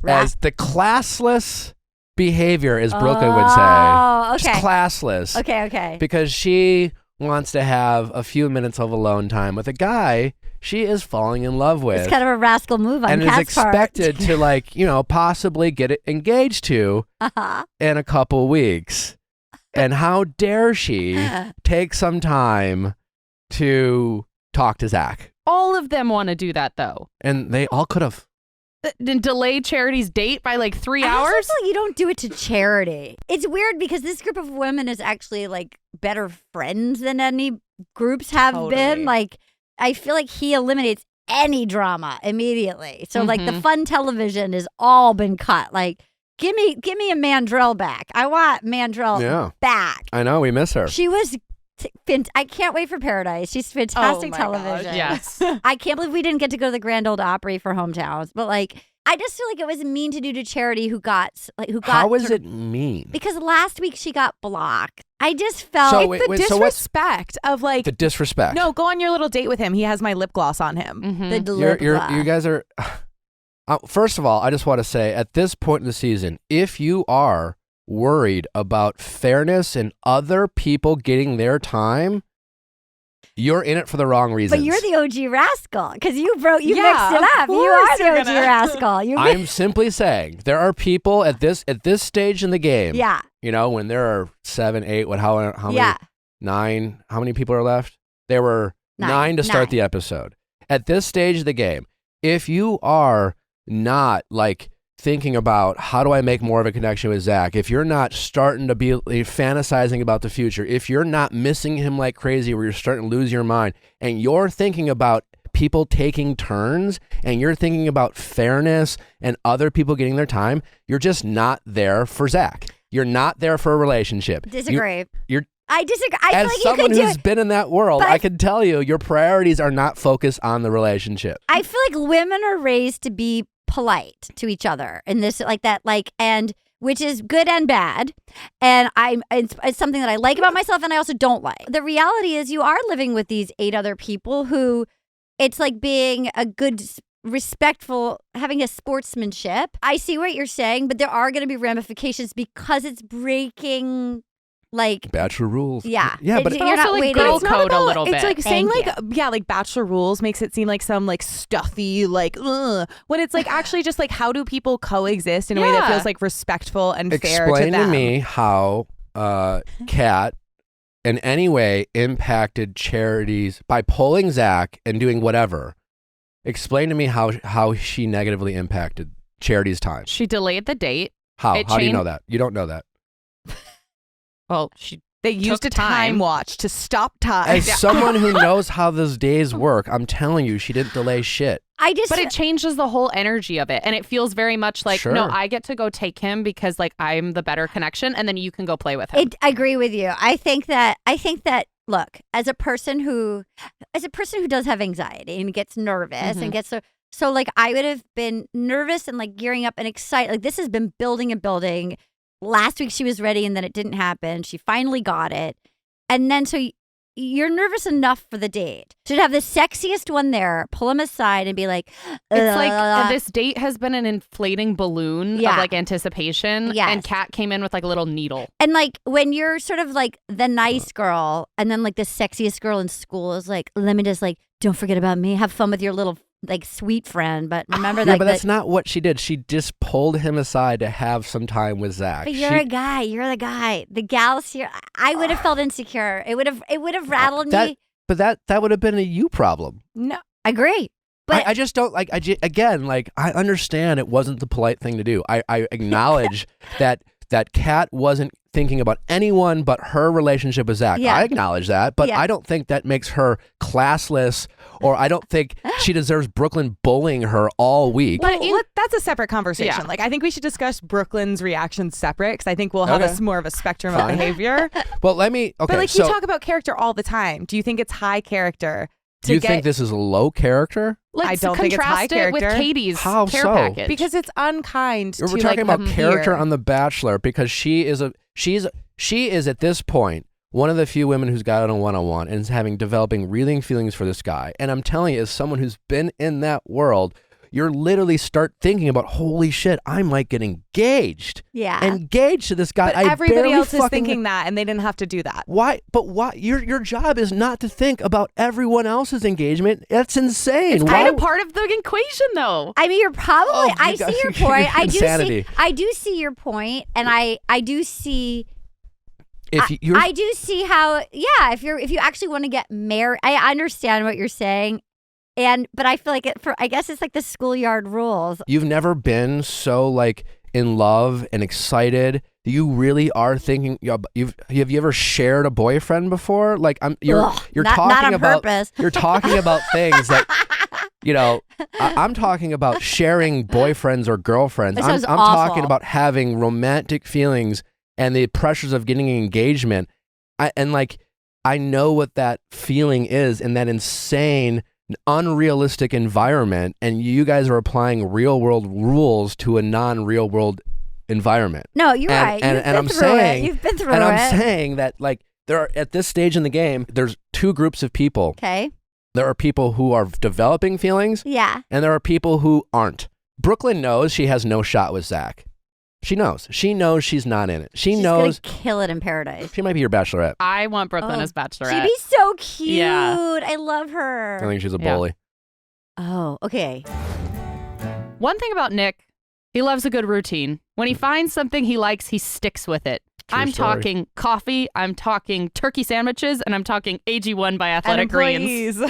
Ras- classless behavior, as Brooklyn would say. Oh, okay. Just classless. Okay. Because she wants to have a few minutes of alone time with a guy she is falling in love with. It's kind of a rascal move on and is Kat's part. expected to, like, you know, possibly get engaged to in a couple weeks. And how dare she take some time to talk to Zach? All of them want to do that, though. And they all could have. Delay Charity's date by like 3 I also hours? feel like you don't do it to Charity. It's weird because this group of women is actually like better friends than any groups have been. Like, I feel like he eliminates any drama immediately. So like the fun television has all been cut. Like, give me a Mandrell back. I want Mandrell back. I know, we miss her. She was I can't wait for Paradise. She's fantastic television. gosh, yes. I can't believe we didn't get to go to the Grand Ole Opry for hometowns. But like, I just feel like it was mean to do to Charity who got. How was it mean? Because last week she got blocked. I just felt So It's wait, the wait, so what's disrespect of like, the disrespect? no, go on your little date with him. He has my lip gloss on him. Mm-hmm. the lip gloss. You guys are. First of all, I just want to say at this point in the season, if you are worried about fairness and other people getting their time, you're in it for the wrong reasons. But you're the OG rascal because you mixed it of up. You are course the you're OG gonna- rascal. You I'm simply saying there are people at this stage in the game. yeah. You know, when there are 7, 8, how many? Yeah. 9. How many people are left? There were 9 to start the episode. At this stage of the game, if you are not like thinking about how do I make more of a connection with Zach, if you're not starting to be fantasizing about the future, if you're not missing him like crazy where you're starting to lose your mind, and you're thinking about people taking turns, and you're thinking about fairness and other people getting their time, you're just not there for Zach. You're not there for a relationship. Disagree. You're I disagree. I feel as like you someone could do who's it. been in that world, But I can tell you your priorities are not focused on the relationship. I feel like women are raised to be polite to each other and this like that and which is good and bad, and it's something that I like about myself and I also don't like. The reality is you are living with these 8 other people who it's like being a good respectful, having a sportsmanship. I see what you're saying, but there are going to be ramifications because it's breaking like Bachelor rules. yeah. Yeah, but you're also, not like, waiting. girl It's not code a about- little It's bit. like saying Thank like Bachelor Rules makes it seem like some like stuffy like when it's like actually just like how do people coexist in a way that Yeah. feels like respectful and fair Explain to them. me how Kat in any way impacted Charity's by pulling Zach and doing whatever. Explain to me how she negatively impacted Charity's time. She delayed the date. How? It How do you changed- know that? You don't know that. Well, she They used took a time watch to stop time. As someone who knows how those days work, I'm telling you, she didn't delay shit. I just But it changes the whole energy of it. And it feels very much like, Sure. no, I get to go take him because like I'm the better connection and then you can go play with him. I agree with you. I think that look, as a person who does have anxiety and gets nervous and gets so like I would have been nervous and like gearing up and excited. Like this has been building and building. last week she was ready and then it didn't happen. She finally got it. And then so you're nervous enough for the date. Should have the sexiest one there, pull him aside and be like, it's like this date has been an inflating balloon of like anticipation. Yes. And Kat came in with like a little needle. And like when you're sort of like the nice girl and then like the sexiest girl in school is like, let me just like, don't forget about me. Have fun with your little like sweet friend. But remember that. Yeah, but that's not what she did. She just pulled him aside to have some time with Zach. But you're a guy. You're the guy. The gals here. I would have felt insecure. It would have rattled me. But that would have been a you problem. No, I agree. But I just don't like. Again, like I understand it wasn't the polite thing to do. I acknowledge that Kat wasn't thinking about anyone but her relationship with Zach. Yeah. I acknowledge that, but Yeah. I don't think that makes her classless, or I don't think she deserves Brooklyn bullying her all week. But that's a separate conversation. Yeah. Like, I think we should discuss Brooklyn's reactions separate because I think we'll have more of a spectrum Fine. of behavior. Well, let me. Okay, But like, so you talk about character all the time. Do you think it's high character? do you think this is low character? Let's don't think it's high contrast it with character. Katie's How care so? package. Because it's unkind We're to talking like about the character peer. on The Bachelor because she is at this point one of the few women who's got on a one-on-one and is developing real feelings for this guy. And I'm telling you, as someone who's been in that world, you're literally start thinking about, holy shit, I might get engaged. Yeah. Engaged to this guy. But I everybody barely else is fucking- thinking that, and they didn't have to do that. Why? But why? Your job is not to think about everyone else's engagement. That's insane. it's Why? kind of part of the equation, though. I mean, you're probably. Oh, I you see got- your point. insanity. I do see your point, and I do see. If you're, I do see how. Yeah, if you actually want to get married, I understand what you're saying, but I feel like I guess it's like the schoolyard rules. you've never been so like in love and excited. You really are thinking. Have you ever shared a boyfriend before? Like you're Ugh, not talking on about. purpose. You're talking about things that. I'm talking about sharing boyfriends or girlfriends. That I'm sounds talking awful. about having romantic feelings and the pressures of getting an engagement. I know what that feeling is in that insane, unrealistic environment, and you guys are applying real world rules to a non-real world environment. No, you're right. You've been through it. I'm saying that like there are at this stage in the game, there's two groups of people. Okay. There are people who are developing feelings, Yeah. and there are people who aren't. Brooklyn knows she has no shot with Zach. She knows. She knows she's not in it. She's gonna kill it in paradise. She might be your bachelorette. I want Brooklyn as Bachelorette. She'd be so cute. Yeah. I love her. I think she's a Yeah. bully. Oh, okay. One thing about Nick, he loves a good routine. When he finds something he likes, he sticks with it. True I'm story. talking coffee, I'm talking turkey sandwiches, and I'm talking AG1 by Athletic Greens.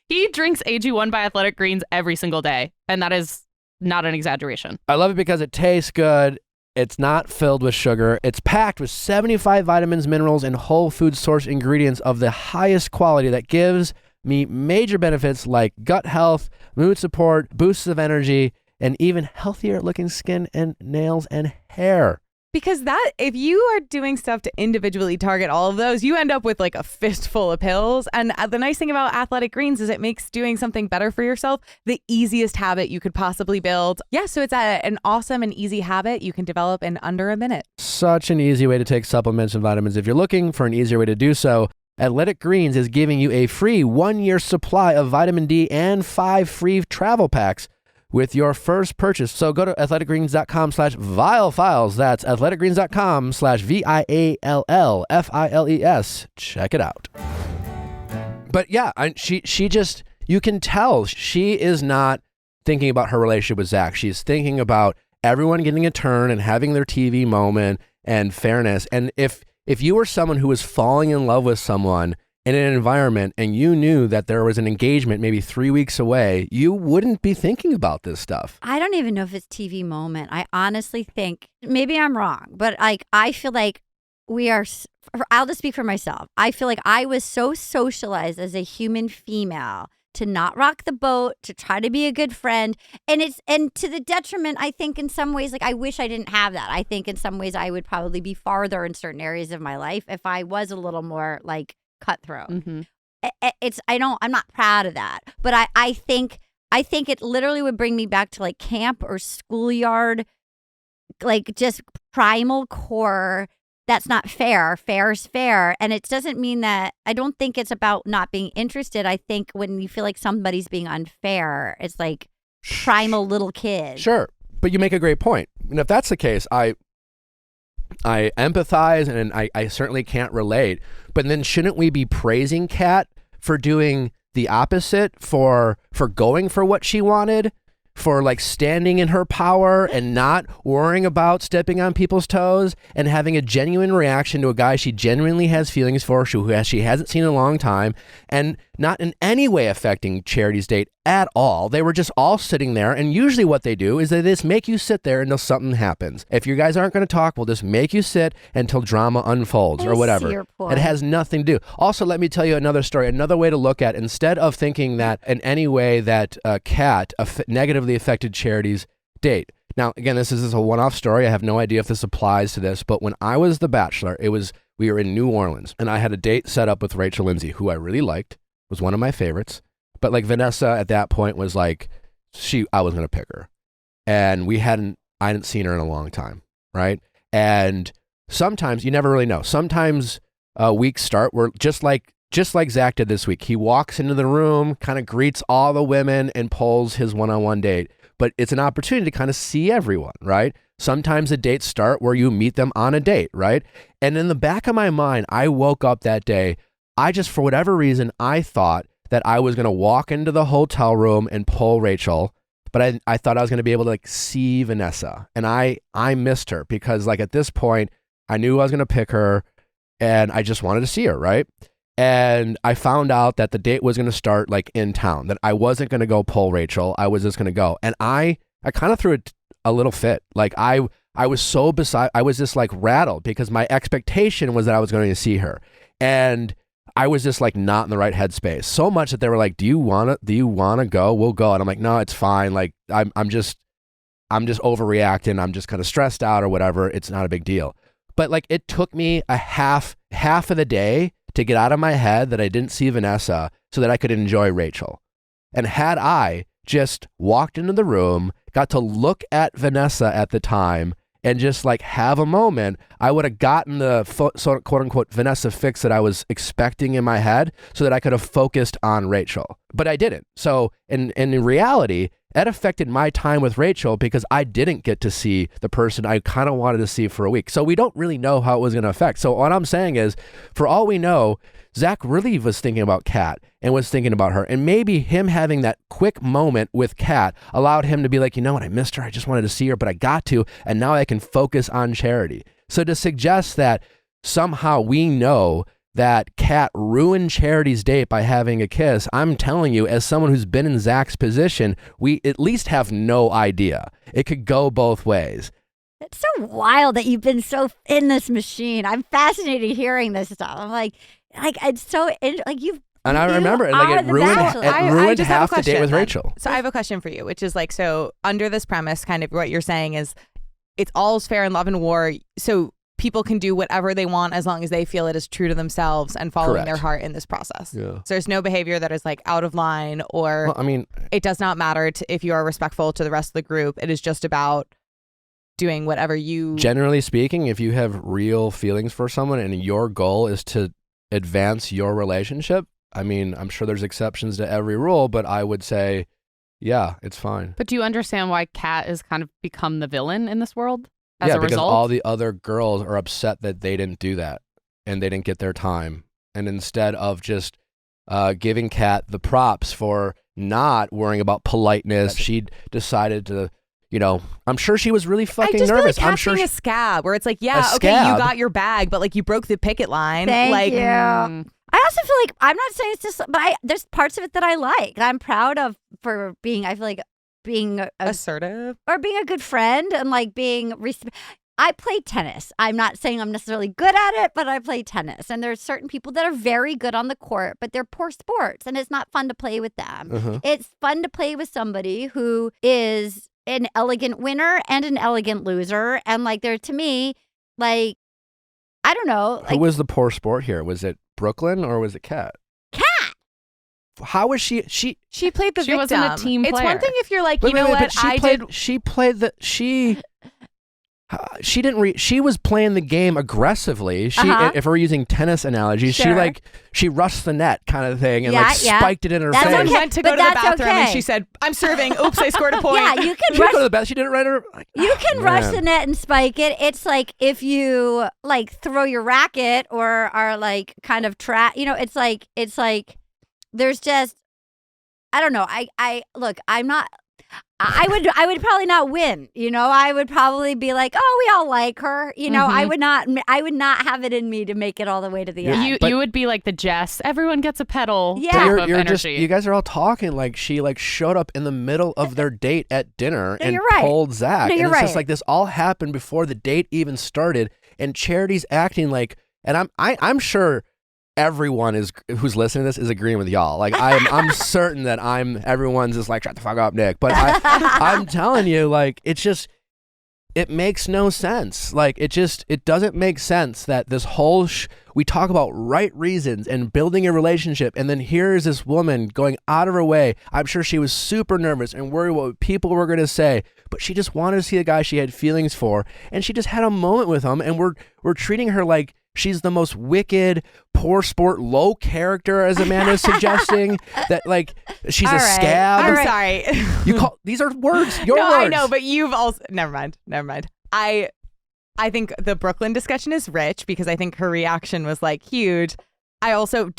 He drinks AG1 by Athletic Greens every single day, and that is not an exaggeration. I love it because it tastes good. It's not filled with sugar. It's packed with 75 vitamins, minerals, and whole food source ingredients of the highest quality that gives me major benefits like gut health, mood support, boosts of energy, and even healthier looking skin and nails and hair. Because if you are doing stuff to individually target all of those, you end up with like a fistful of pills. And the nice thing about Athletic Greens is it makes doing something better for yourself the easiest habit you could possibly build. Yeah, so it's an awesome and easy habit you can develop in under a minute. Such an easy way to take supplements and vitamins. If you're looking for an easier way to do so, Athletic Greens is giving you a free 1-year supply of vitamin D and 5 free travel packs with your first purchase. So go to athleticgreens.com/Viall Files. That's athleticgreens.com/VIALLFILES. Check it out. But yeah, she just, you can tell she is not thinking about her relationship with Zach. She's thinking about everyone getting a turn and having their TV moment and fairness. And if you were someone who was falling in love with someone in an environment and you knew that there was an engagement maybe 3 weeks away, you wouldn't be thinking about this stuff. I don't even know if it's TV moment. I honestly think, maybe I'm wrong, but like I feel like I'll just speak for myself. I feel like I was so socialized as a human female to not rock the boat, to try to be a good friend. And to the detriment, I think in some ways, like I wish I didn't have that. I think in some ways I would probably be farther in certain areas of my life if I was a little more like cutthroat. Mm-hmm. I'm not proud of that, but I think it literally would bring me back to like camp or schoolyard like just primal core. That's not fair. Fair's fair. And it doesn't mean that, I don't think it's about not being interested. I think when you feel like somebody's being unfair, it's like primal little kid. Sure. But you make a great point. And if that's the case, I empathize and I certainly can't relate. But then shouldn't we be praising Kat for doing the opposite, for going for what she wanted? For like standing in her power and not worrying about stepping on people's toes and having a genuine reaction to a guy she genuinely has feelings for, who she hasn't seen in a long time, and not in any way affecting Charity's date at all. They were just all sitting there, and usually what they do is they just make you sit there until something happens. If you guys aren't going to talk, we'll just make you sit until drama unfolds or whatever. See your point. It has nothing to do. Also, let me tell you another story, another way to look at it. Instead of thinking that in any way that Kat negatively affected Charity's date. Now, again, this is a one-off story. I have no idea if this applies to this, but when I was the Bachelor, we were in New Orleans, and I had a date set up with Rachel Lindsay, who I really liked, was one of my favorites. But like Vanessa at that point was like, I was going to pick her. And I hadn't seen her in a long time, right? And sometimes, you never really know. Sometimes weeks start where just like Zach did this week, he walks into the room, kind of greets all the women and pulls his one-on-one date. But it's an opportunity to kind of see everyone, right? Sometimes the dates start where you meet them on a date, right? And in the back of my mind, I woke up that day, for whatever reason, I thought that I was going to walk into the hotel room and pull Rachel, but I thought I was going to be able to like see Vanessa. And I missed her because like at this point, I knew I was going to pick her and I just wanted to see her, right? And I found out that the date was going to start like in town, that I wasn't going to go pull Rachel. I was just going to go. And I kind of threw a little fit. Like I was I was just like rattled because my expectation was that I was going to see her. And I was just like not in the right headspace. So much that they were like, do you want to go? We'll go. And I'm like, no, it's fine. Like I'm just overreacting. I'm just kind of stressed out or whatever. It's not a big deal. But like it took me a half of the day to get out of my head that I didn't see Vanessa so that I could enjoy Rachel. And had I just walked into the room, got to look at Vanessa at the time and just like have a moment, I would have gotten the quote unquote Vanessa fix that I was expecting in my head so that I could have focused on Rachel. But I didn't. So in reality, that affected my time with Rachel because I didn't get to see the person I kind of wanted to see for a week. So we don't really know how it was going to affect. So what I'm saying is, for all we know, Zach really was thinking about Kat and was thinking about her. And maybe him having that quick moment with Kat allowed him to be like, you know what, I missed her. I just wanted to see her, but I got to. And now I can focus on Charity. So to suggest that somehow we know that Kat ruined Charity's date by having a kiss, I'm telling you, as someone who's been in Zach's position, we at least have no idea. It could go both ways. It's so wild that you've been so in this machine. I'm fascinated hearing this stuff. I'm like it's so like you've. And I remember it ruined half the date with Rachel. So I have a question for you, which is like, so under this premise, kind of what you're saying is, it's all's fair in love and war. So people can do whatever they want as long as they feel it is true to themselves and following their heart in this process. Yeah. So there's no behavior that is like out of line or, well, I mean, it does not matter if you are respectful to the rest of the group. It is just about doing whatever you. Generally speaking, if you have real feelings for someone and your goal is to advance your relationship, I mean, I'm sure there's exceptions to every rule, but I would say, yeah, it's fine. But do you understand why Kat has kind of become the villain in this world? Because all the other girls are upset that they didn't do that and they didn't get their time. And instead of just giving Kat the props for not worrying about politeness, she decided to, I'm sure she was really fucking nervous. I just feel like Kat being a scab, where it's like, yeah, okay, you got your bag, but like you broke the picket line. Thank you. I also feel like, I'm not saying it's just, but there's parts of it that I like. I'm proud of for being, I feel like, being assertive or being a good friend and like being I play tennis. I'm not saying I'm necessarily good at it, but I play tennis, and there's certain people that are very good on the court, but they're poor sports, and it's not fun to play with them. It's fun to play with somebody who is an elegant winner and an elegant loser, and like they're, to me, like, I don't know, like, who was the poor sport here? Was it Brooklyn or was it Kat? How was she played the victim. She wasn't a team player. It's one thing if you're like, She played the she didn't she was playing the game aggressively. She if we're using tennis analogies, she rushed the net kind of thing and spiked it in her face. Okay. Went to go to the bathroom and she said, "I'm serving. Oops, I scored a point." Yeah, you can go to the bathroom. She didn't write her. You can rush the net and spike it. It's like if you like throw your racket or are like kind of it's like there's just I don't know. I look, I'm not. I would probably not win. I would probably be like, oh, we all like her. I would not have it in me to make it all the way to the end. You would be like the Jess. Everyone gets a pedal. Yeah, type of energy. You guys are all talking like she showed up in the middle of their date at dinner and you're right. told Zach. No, and you're it's right. just like this all happened before the date even started. And Charity's acting like, and I'm sure everyone who's listening to this is agreeing with y'all. Like I'm certain that everyone's just like, shut the fuck up, Nick. But I'm telling you, like, it makes no sense. Like it doesn't make sense that this whole we talk about right reasons and building a relationship, and then here's this woman going out of her way. I'm sure she was super nervous and worried what people were going to say, but she just wanted to see a guy she had feelings for, and she just had a moment with him, and we're treating her like she's the most wicked, poor sport, low character, as Amanda's suggesting. That like she's a scab. I'm sorry. These are words. Your no, words. I know, but you've also never mind. I think the Brooklyn discussion is rich because I think her reaction was like huge. I also,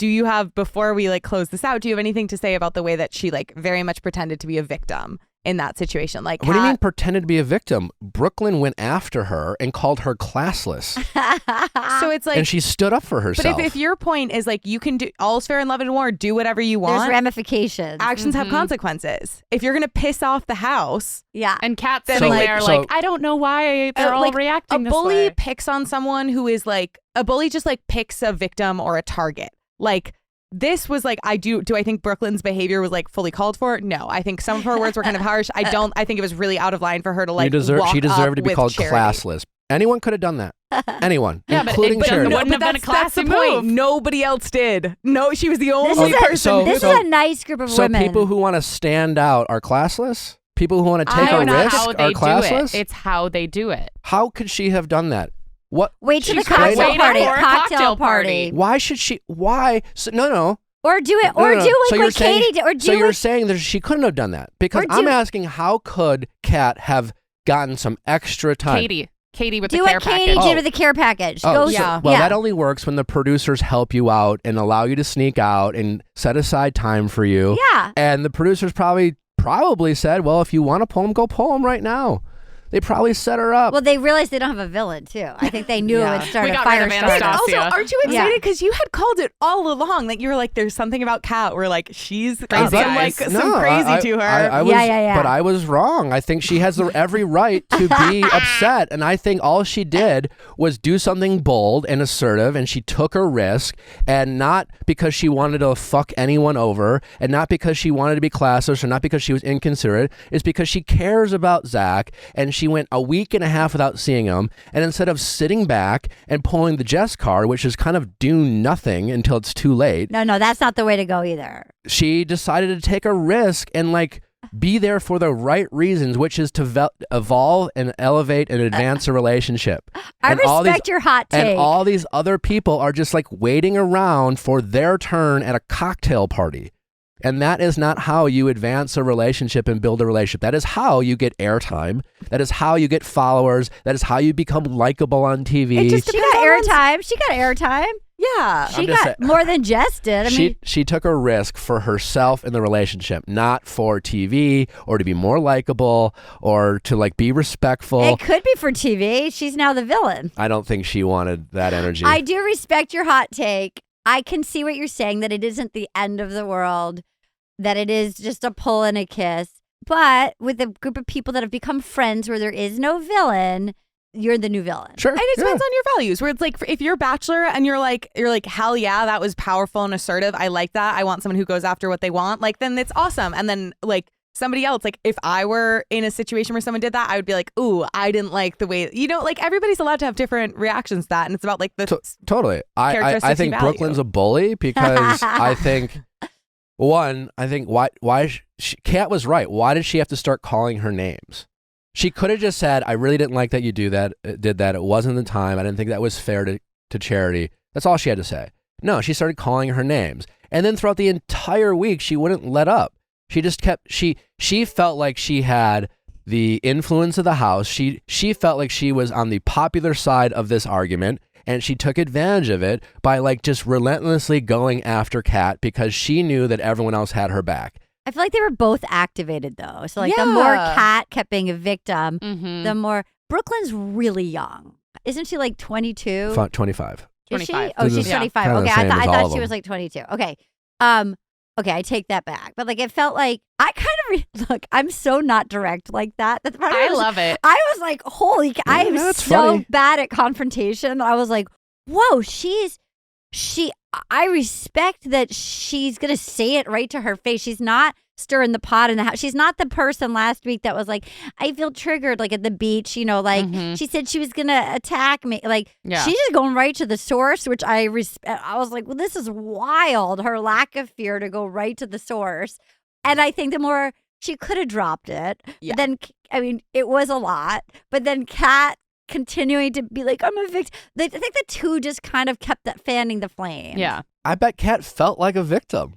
before we like close this out, do you have anything to say about the way that she like very much pretended to be a victim in that situation? Like, what do you mean pretended to be a victim? Brooklyn went after her and called her classless. So it's like, and she stood up for herself. But if your point is like, you can do all's fair in love and war, do whatever you want. There's ramifications. Actions have consequences. If you're gonna piss off the house, and Kat's sitting there like, I don't know why they're all reacting this way. A bully picks on someone who is like, a bully just like picks a victim or a target. Like, this was like, do I think Brooklyn's behavior was like fully called for? No, I think some of her words were kind of harsh. I think it was really out of line for her to like she deserved to be called Charity. Classless. Anyone could have done that. Anyone, including Charity. It wouldn't have been a classy that's the point. move. Nobody else did. No, she was the only person. This is a nice group of women. So people who want to stand out are classless? People who want to take a risk are classless? It's how they do it. How could she have done that? What? Wait till the cocktail party. Why should she? Why? So, no. Or do it, or do like what Katie did. Or do so you're saying that she couldn't have done that? Because I'm asking, how could Kat have gotten some extra time? Katie with the care package. Do what Katie did with the care package. That only works when the producers help you out and allow you to sneak out and set aside time for you. Yeah. And the producers probably said, well, if you want to pull him, go pull him right now. They probably set her up. Well, they realized they don't have a villain, too. I think they knew it would start a fire starter. Also, aren't you excited? Because you had called it all along. Like, you were like, there's something about Kat where, like, she's crazy. Some crazy to her. I was, but I was wrong. I think she has every right to be upset. And I think all she did was do something bold and assertive, and she took a risk, and not because she wanted to fuck anyone over, and not because she wanted to be classless, or not because she was inconsiderate. It's because she cares about Zach, and she went a week and a half without seeing him, and instead of sitting back and pulling the Jess card, which is kind of do nothing until it's too late. No, that's not the way to go either. She decided to take a risk and like be there for the right reasons, which is to evolve and elevate and advance a relationship. I respect your hot take. And all these other people are just like waiting around for their turn at a cocktail party. And that is not how you advance a relationship and build a relationship. That is how you get airtime. That is how you get followers. That is how you become likable on TV. She got airtime. She got airtime. Yeah. She got more than Jess did. I mean, she took a risk for herself in the relationship, not for TV or to be more likable or to like be respectful. It could be for TV. She's now the villain. I don't think she wanted that energy. I do respect your hot take. I can see what you're saying, that it isn't the end of the world, that it is just a pull and a kiss. But with a group of people that have become friends where there is no villain, you're the new villain. Sure. And it depends on your values, where it's like, if you're a bachelor and you're like, hell yeah, that was powerful and assertive. I like that. I want someone who goes after what they want. Like, then it's awesome. And then like somebody else, like if I were in a situation where someone did that, I would be like, ooh, I didn't like the way, like everybody's allowed to have different reactions to that. And it's about like the totally. I think Brooklyn's a bully because I think why Kat was right. Why did she have to start calling her names? She could have just said, I really didn't like that you did that. It wasn't the time. I didn't think that was fair to Charity. That's all she had to say. No, she started calling her names. And then throughout the entire week, she wouldn't let up. She just kept, she felt like she had the influence of the house. She felt like she was on the popular side of this argument, and she took advantage of it by like just relentlessly going after Kat because she knew that everyone else had her back. I feel like they were both activated though. So like the more Kat kept being a victim, the more Brooklyn's really young. Isn't she like 22? 25. Is she? 25. Oh, she's 25. kinda Okay, the same I as all thought of she them. was like 22. Okay. Okay, I take that back. But like it felt like I kind of look, I'm so not direct like that. That's part of I love it. I was like, holy I am that's so funny. bad at confrontation. I was like, whoa, I respect that she's going to say it right to her face. She's not stirring the pot in the house. She's not the person last week that was like, I feel triggered, like at the beach, you know, like she said she was going to attack me. Like she's just going right to the source, which I respect. I was like, well, this is wild. Her lack of fear to go right to the source. And I think the more she could have dropped it, but then, I mean, it was a lot, but then Kat continuing to be like, I'm a victim. I think the two just kind of kept that fanning the flame. Yeah. I bet Kat felt like a victim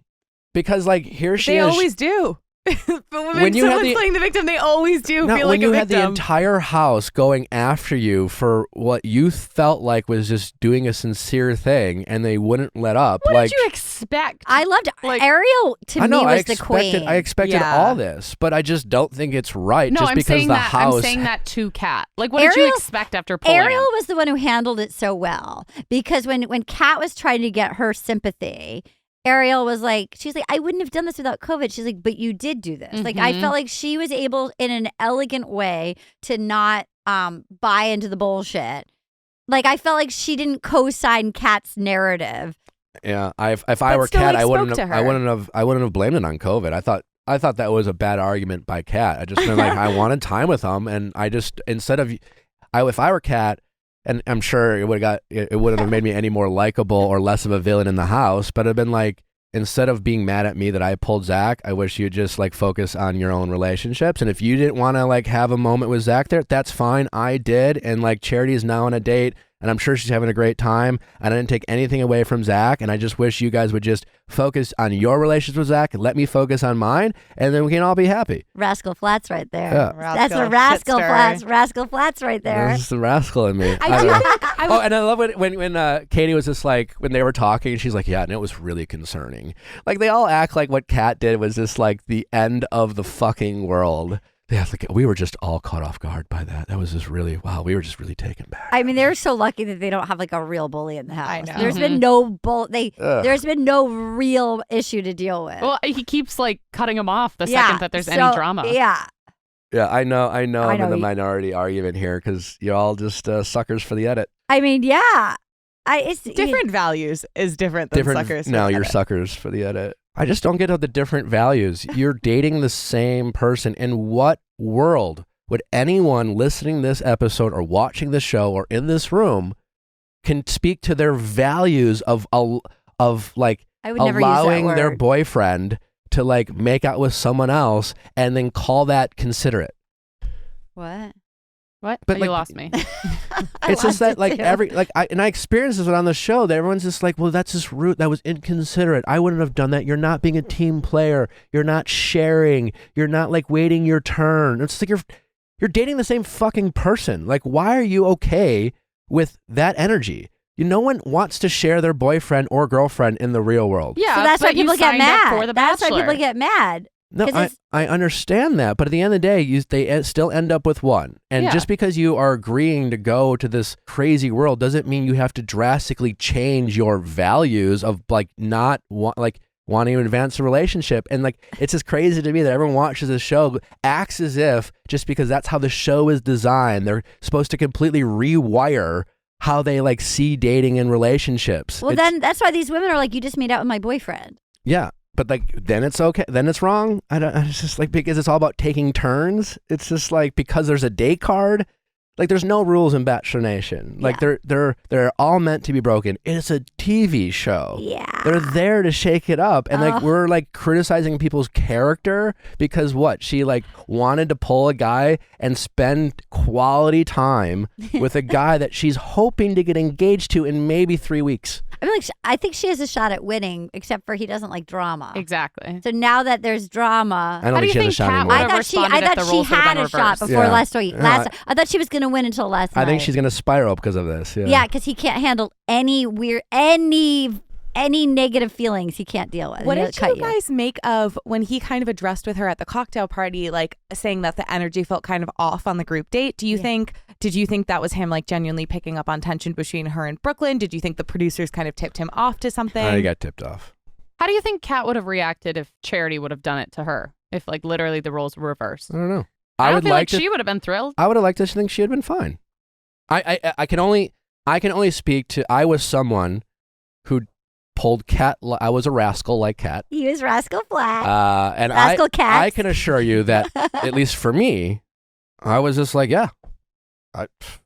because like here she They is. always do. But When you have someone's the- playing the victim, they always do No, feel when like you a had victim. the entire house going after you for what you felt like was just doing a sincere thing, and they wouldn't let up. What like did you expect? I loved Like- Ariel to I know, me I was the expected, queen. I expected Yeah. all this, but I just don't think it's right. No, just I'm because saying the that. house. I'm saying that to Kat. Like, what did you Ariel- expect after pulling? Ariel was the one who handled it so well because when Kat was trying to get her sympathy, Ariel was like, she's like, I wouldn't have done this without COVID. She's like, but you did do this. Like, I felt like she was able in an elegant way to not buy into the bullshit. Like, I felt like she didn't co-sign Kat's narrative. Yeah, if I were still, Kat, like, I wouldn't spoke to have, her. I wouldn't have blamed it on COVID. I thought that was a bad argument by Kat. I just been like, I wanted time with them, and I just if I were Kat. And I'm sure it wouldn't have made me any more likable or less of a villain in the house, but it'd been like, instead of being mad at me that I pulled Zach, I wish you'd just like focus on your own relationships. And if you didn't want to like have a moment with Zach there, that's fine. I did. And like Charity is now on a date, and I'm sure she's having a great time. And I didn't take anything away from Zach. And I just wish you guys would just focus on your relationship with Zach and let me focus on mine. And then we can all be happy. Rascal Flats right there. Yeah. That's a Rascal Flats. Rascal Flats right there. This is the rascal in me. I do don't know. think Oh, and I love when Katie was just like, when they were talking, and she's like, yeah, and it was really concerning. Like, they all act like what Kat did was just like the end of the fucking world. Yeah, like, we were just all caught off guard by that. That was just really, wow, we were just really taken back. I mean, they're so lucky that they don't have like a real bully in the house. I know. There's been no Ugh. There's been no real issue to deal with. Well, he keeps like cutting him off the second that there's any drama. Yeah. Yeah, I know I'm in know the you- minority argument here because you're all just suckers for the edit. I mean, yeah. It's different values is different than suckers. No, for you're edit. suckers for the edit. I just don't get how the different values. You're dating the same person. In what world would anyone listening to this episode or watching the show or in this room can speak to their values of like I would never use that allowing their word. boyfriend to like make out with someone else and then call that considerate? What? What? But, You like, lost me. It's just that like too. I experienced this on the show. That everyone's just like, well, that's just rude. That was inconsiderate. I wouldn't have done that. You're not being a team player. You're not sharing. You're not like waiting your turn. It's like you're dating the same fucking person. Like, why are you okay with that energy? No one wants to share their boyfriend or girlfriend in the real world. Yeah, So that's why but you people get signed up mad. for the That's why Bachelor. people get mad. No, 'Cause I understand that, but at the end of the day, they still end up with one. And Yeah. just because you are agreeing to go to this crazy world doesn't mean you have to drastically change your values of like not wanting to advance a relationship. And like, it's just crazy to me that everyone watches this show, acts as if just because that's how the show is designed, they're supposed to completely rewire how they like see dating and relationships. Well, It's- then that's why these women are like, you just made out with my boyfriend. yeah. But like, then it's okay. Then it's wrong. It's just like, because it's all about taking turns. It's just like, because there's a date card. Like there's no rules in Bachelor Nation. Like they're all meant to be broken. It's a TV show. Yeah. They're there to shake it up. And like we're like criticizing people's character because what? She like wanted to pull a guy and spend quality time with a guy that she's hoping to get engaged to in maybe 3 weeks. I mean, like, I think she has a shot at winning, except for he doesn't like drama. Exactly. So now that there's drama, I don't think she has a shot anymore. I thought she had a shot before last week. I thought she was going to win until last night. I think she's going to spiral because of this. Yeah, because he can't handle any negative feelings he can't deal with. What did you guys make of when he kind of addressed with her at the cocktail party, like saying that the energy felt kind of off on the group date? Did you think that was him like genuinely picking up on tension between her and Brooklyn? Did you think the producers kind of tipped him off to something? I got tipped off. How do you think Kat would have reacted if Charity would have done it to her? If like literally the roles were reversed? I don't know. I don't feel like she would have been thrilled. I would have liked to think she had been fine. I can only speak to, I was someone who pulled Kat. I was a rascal like Kat. He was Rascal Black. And Rascal Cat. I can assure you that at least for me, I was just like, yeah,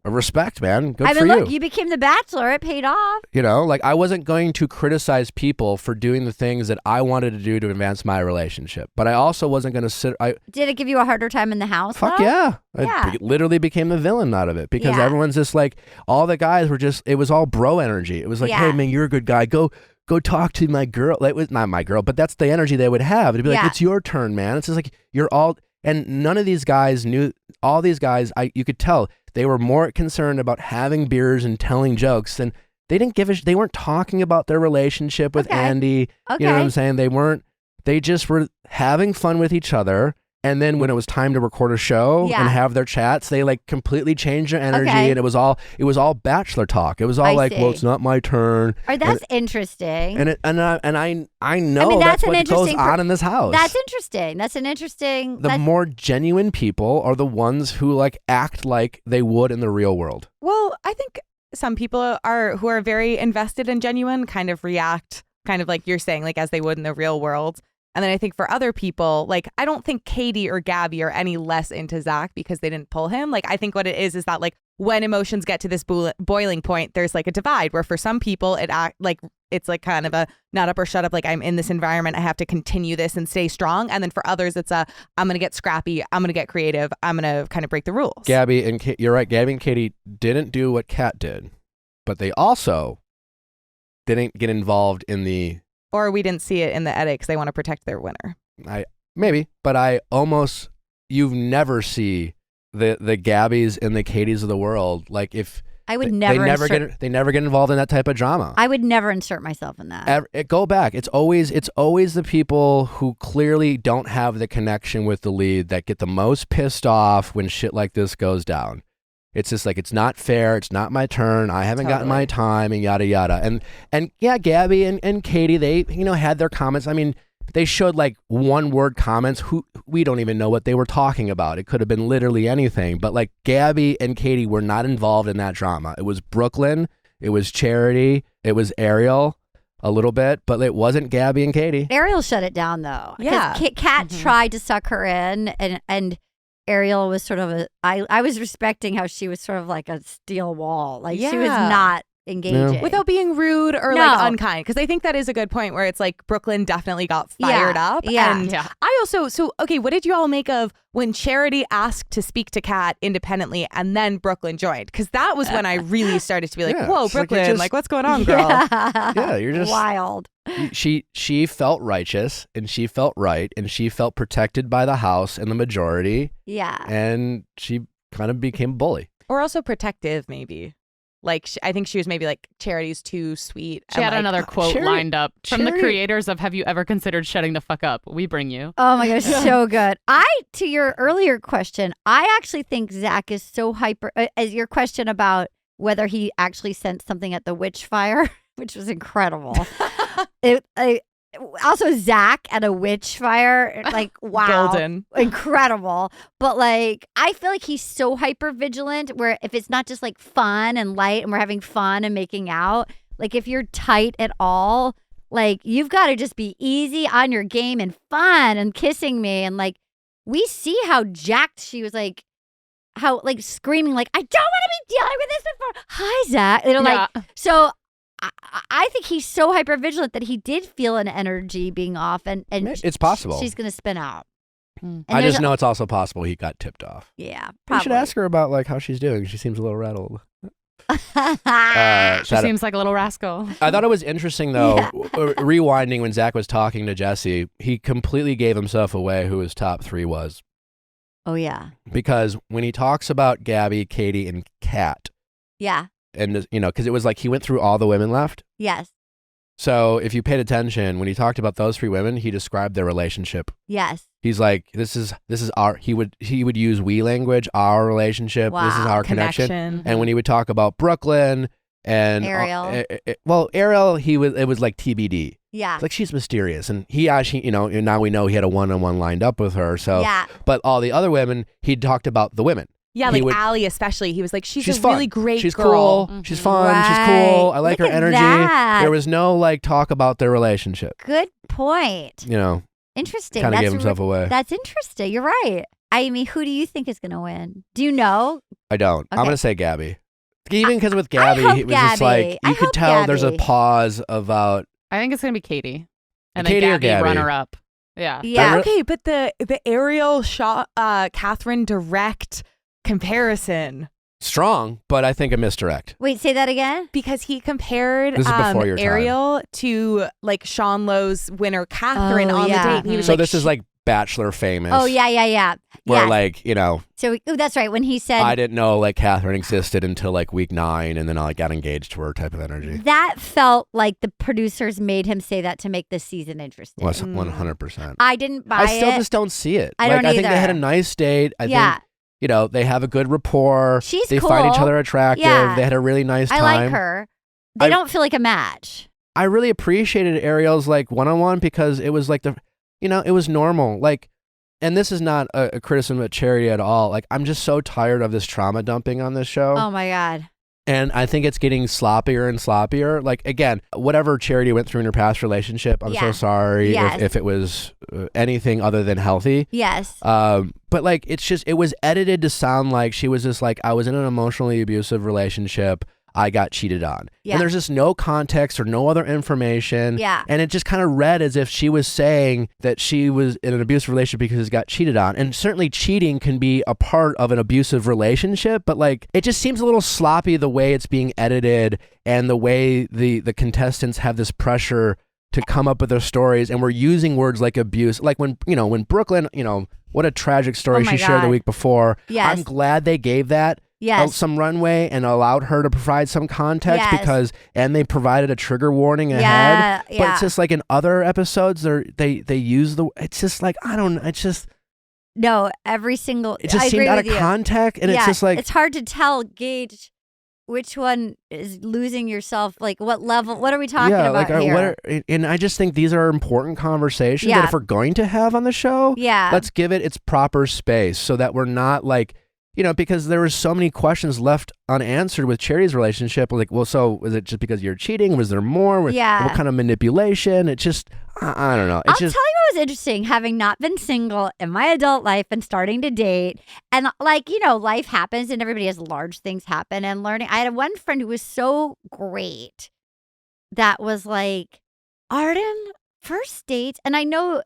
respect, man. Good for you. Look, you became the Bachelor. It paid off. You know, like I wasn't going to criticize people for doing the things that I wanted to do to advance my relationship, but I also wasn't going to sit. Did it give you a harder time in the house? Fuck though? yeah. Yeah. I literally became the villain out of it because everyone's just like, all the guys were just, it was all bro energy. It was like, hey man, you're a good guy. Go talk to my girl. It was not my girl, but that's the energy they would have. It'd be like, it's your turn, man. It's just like, you're all, and none of these guys knew, all these guys, you could tell they were more concerned about having beers and telling jokes than they didn't give they weren't talking about their relationship with Andy. You know what I'm saying? They just were having fun with each other. And then when it was time to record a show and have their chats, they like completely changed their energy, and it was all Bachelor talk. It was all well, it's not my turn. That's interesting. And I know that's what goes on in this house. That's interesting. That's an interesting. The more genuine people are the ones who like act like they would in the real world. Well, I think some people who are very invested and genuine kind of react kind of like you're saying, like as they would in the real world. And then I think for other people, like, I don't think Katie or Gabby are any less into Zach because they didn't pull him. Like, I think what it is that, like, when emotions get to this boiling point, there's, like, a divide where for some people, it's, like, kind of a not up or shut up. Like, I'm in this environment. I have to continue this and stay strong. And then for others, it's I'm going to get scrappy. I'm going to get creative. I'm going to kind of break the rules. Gabby and you're right. Gabby and Katie didn't do what Kat did, but they also didn't get involved in the... Or we didn't see it in the edit because they want to protect their winner. Maybe, but you've never see the Gabbies and the Katies of the world. Like if I would never, they never get involved in that type of drama. I would never insert myself in that. Go back. It's always the people who clearly don't have the connection with the lead that get the most pissed off when shit like this goes down. It's just like, it's not fair. It's not my turn. I haven't gotten my time and yada, yada. And yeah, Gabby and Katie, they, had their comments. I mean, they showed like one word comments we don't even know what they were talking about. It could have been literally anything, but like Gabby and Katie were not involved in that drama. It was Brooklyn. It was Charity. It was Ariel a little bit, but it wasn't Gabby and Katie. Ariel shut it down though. Yeah. Kat tried to suck her in and Ariel was sort of I was respecting how she was sort of like a steel wall. Like she was not engaging. No. Without being rude or like unkind. Because I think that is a good point where it's like Brooklyn definitely got fired up. Yeah. And I also, what did you all make of when Charity asked to speak to Kat independently and then Brooklyn joined? Because that was when I really started to be like, whoa, Brooklyn, like what's going on, girl? Yeah, you're just wild. She felt righteous and she felt right and she felt protected by the house and the majority. Yeah. And she kind of became a bully. Or also protective, maybe. Like, I think she was maybe like, Charity's too sweet. She had another quote lined up from the creators of Have You Ever Considered Shutting the Fuck Up? We bring you. Oh my gosh, so good. To your earlier question, I actually think Zach is so hyper, as your question about whether he actually sent something at the witch fire, which was incredible. Also, Zach at a witch fire, like, wow. Golden. Incredible. But, like, I feel like he's so hyper vigilant where if it's not just, like, fun and light and we're having fun and making out, like, if you're tight at all, like, you've got to just be easy on your game and fun and kissing me. And, like, we see how jacked she was, like, how like screaming like, I don't want to be dealing with this before. Hi, Zach. You know, like, so I think he's so hypervigilant that he did feel an energy being off, and it's possible she's going to spin out. I just know it's also possible he got tipped off. Yeah, probably. We should ask her about like how she's doing. She seems a little rattled. She seems like a little rascal. I thought it was interesting though, rewinding when Zach was talking to Jesse, he completely gave himself away who his top 3 was. Oh yeah. Because when he talks about Gabby, Katie, and Kat. Yeah. And because it was like he went through all the women left. Yes. So if you paid attention, when he talked about those 3 women, he described their relationship. Yes. He's like, this is our, he would use we language, our relationship. Wow. This is our connection. And when he would talk about Brooklyn and Ariel, Ariel, it was like TBD. Yeah. Like she's mysterious. And he actually, and now we know he had a one-on-one lined up with her. So, yeah. But all the other women, he talked about the women. Yeah, like Allie especially. He was like, she's a fun. really great she's girl. Cool. She's fun. Right. She's cool. I like her energy. That. There was no like talk about their relationship. Good point. Interesting. Kind of gave himself away. That's interesting. You're right. I mean, who do you think is going to win? Do you know? I don't. Okay. I'm going to say Gabby. Even because with Gabby, it was Gabby. just like, you could tell Gabby. there's a pause about. I think it's going to be Katie. And Katie then Gabby, or Gabby runner up. Yeah. Yeah. Okay, but the Ariel Catherine direct comparison. Strong, but I think a misdirect. Wait, say that again? Because he compared this is before your Ariel time. to like Sean Lowe's winner Catherine on the date. And he was so this is like Bachelor famous. Oh, yeah. Where like, So that's right. When he said. I didn't know like Catherine existed until like week 9 and then I got engaged to her type of energy. That felt like the producers made him say that to make this season interesting. 100%. I didn't buy it. I still just don't see it. I don't either. I think they had a nice date. I think they have a good rapport. She's they cool. find each other attractive. Yeah. They had a really nice time. I like her. They don't feel like a match. I really appreciated Ariel's like one-on-one because it was like it was normal. Like, and this is not a criticism of Charity at all. Like, I'm just so tired of this trauma dumping on this show. Oh my God. And I think it's getting sloppier and sloppier. Like, again, whatever Charity went through in her past relationship, I'm so sorry if it was anything other than healthy. Yes. But like, it was edited to sound like she was just like, I was in an emotionally abusive relationship. I got cheated on. Yeah. And there's just no context or no other information. Yeah. And it just kind of read as if she was saying that she was in an abusive relationship because she got cheated on. And certainly cheating can be a part of an abusive relationship, but like it just seems a little sloppy the way it's being edited and the way the contestants have this pressure to come up with their stories, and we're using words like abuse. Like when Brooklyn, what a tragic story she shared the week before. Yes. I'm glad they gave that some runway and allowed her to provide some context and they provided a trigger warning ahead. But it's just like in other episodes, they use it's just like, I don't know. It's just. No, every single. It just seemed out of context. And it's just like. It's hard to gauge which one is losing yourself. Like what level, what are we talking about here? And I just think these are important conversations that if we're going to have on the show, let's give it its proper space so that we're not like, because there were so many questions left unanswered with Charity's relationship. Like, well, so was it just because you're cheating? Was there more? What kind of manipulation? It just, I don't know. I'll tell you what was interesting, having not been single in my adult life and starting to date. And like, life happens and everybody has large things happen and learning. I had one friend who was so great that was like, Arden, first date. And I know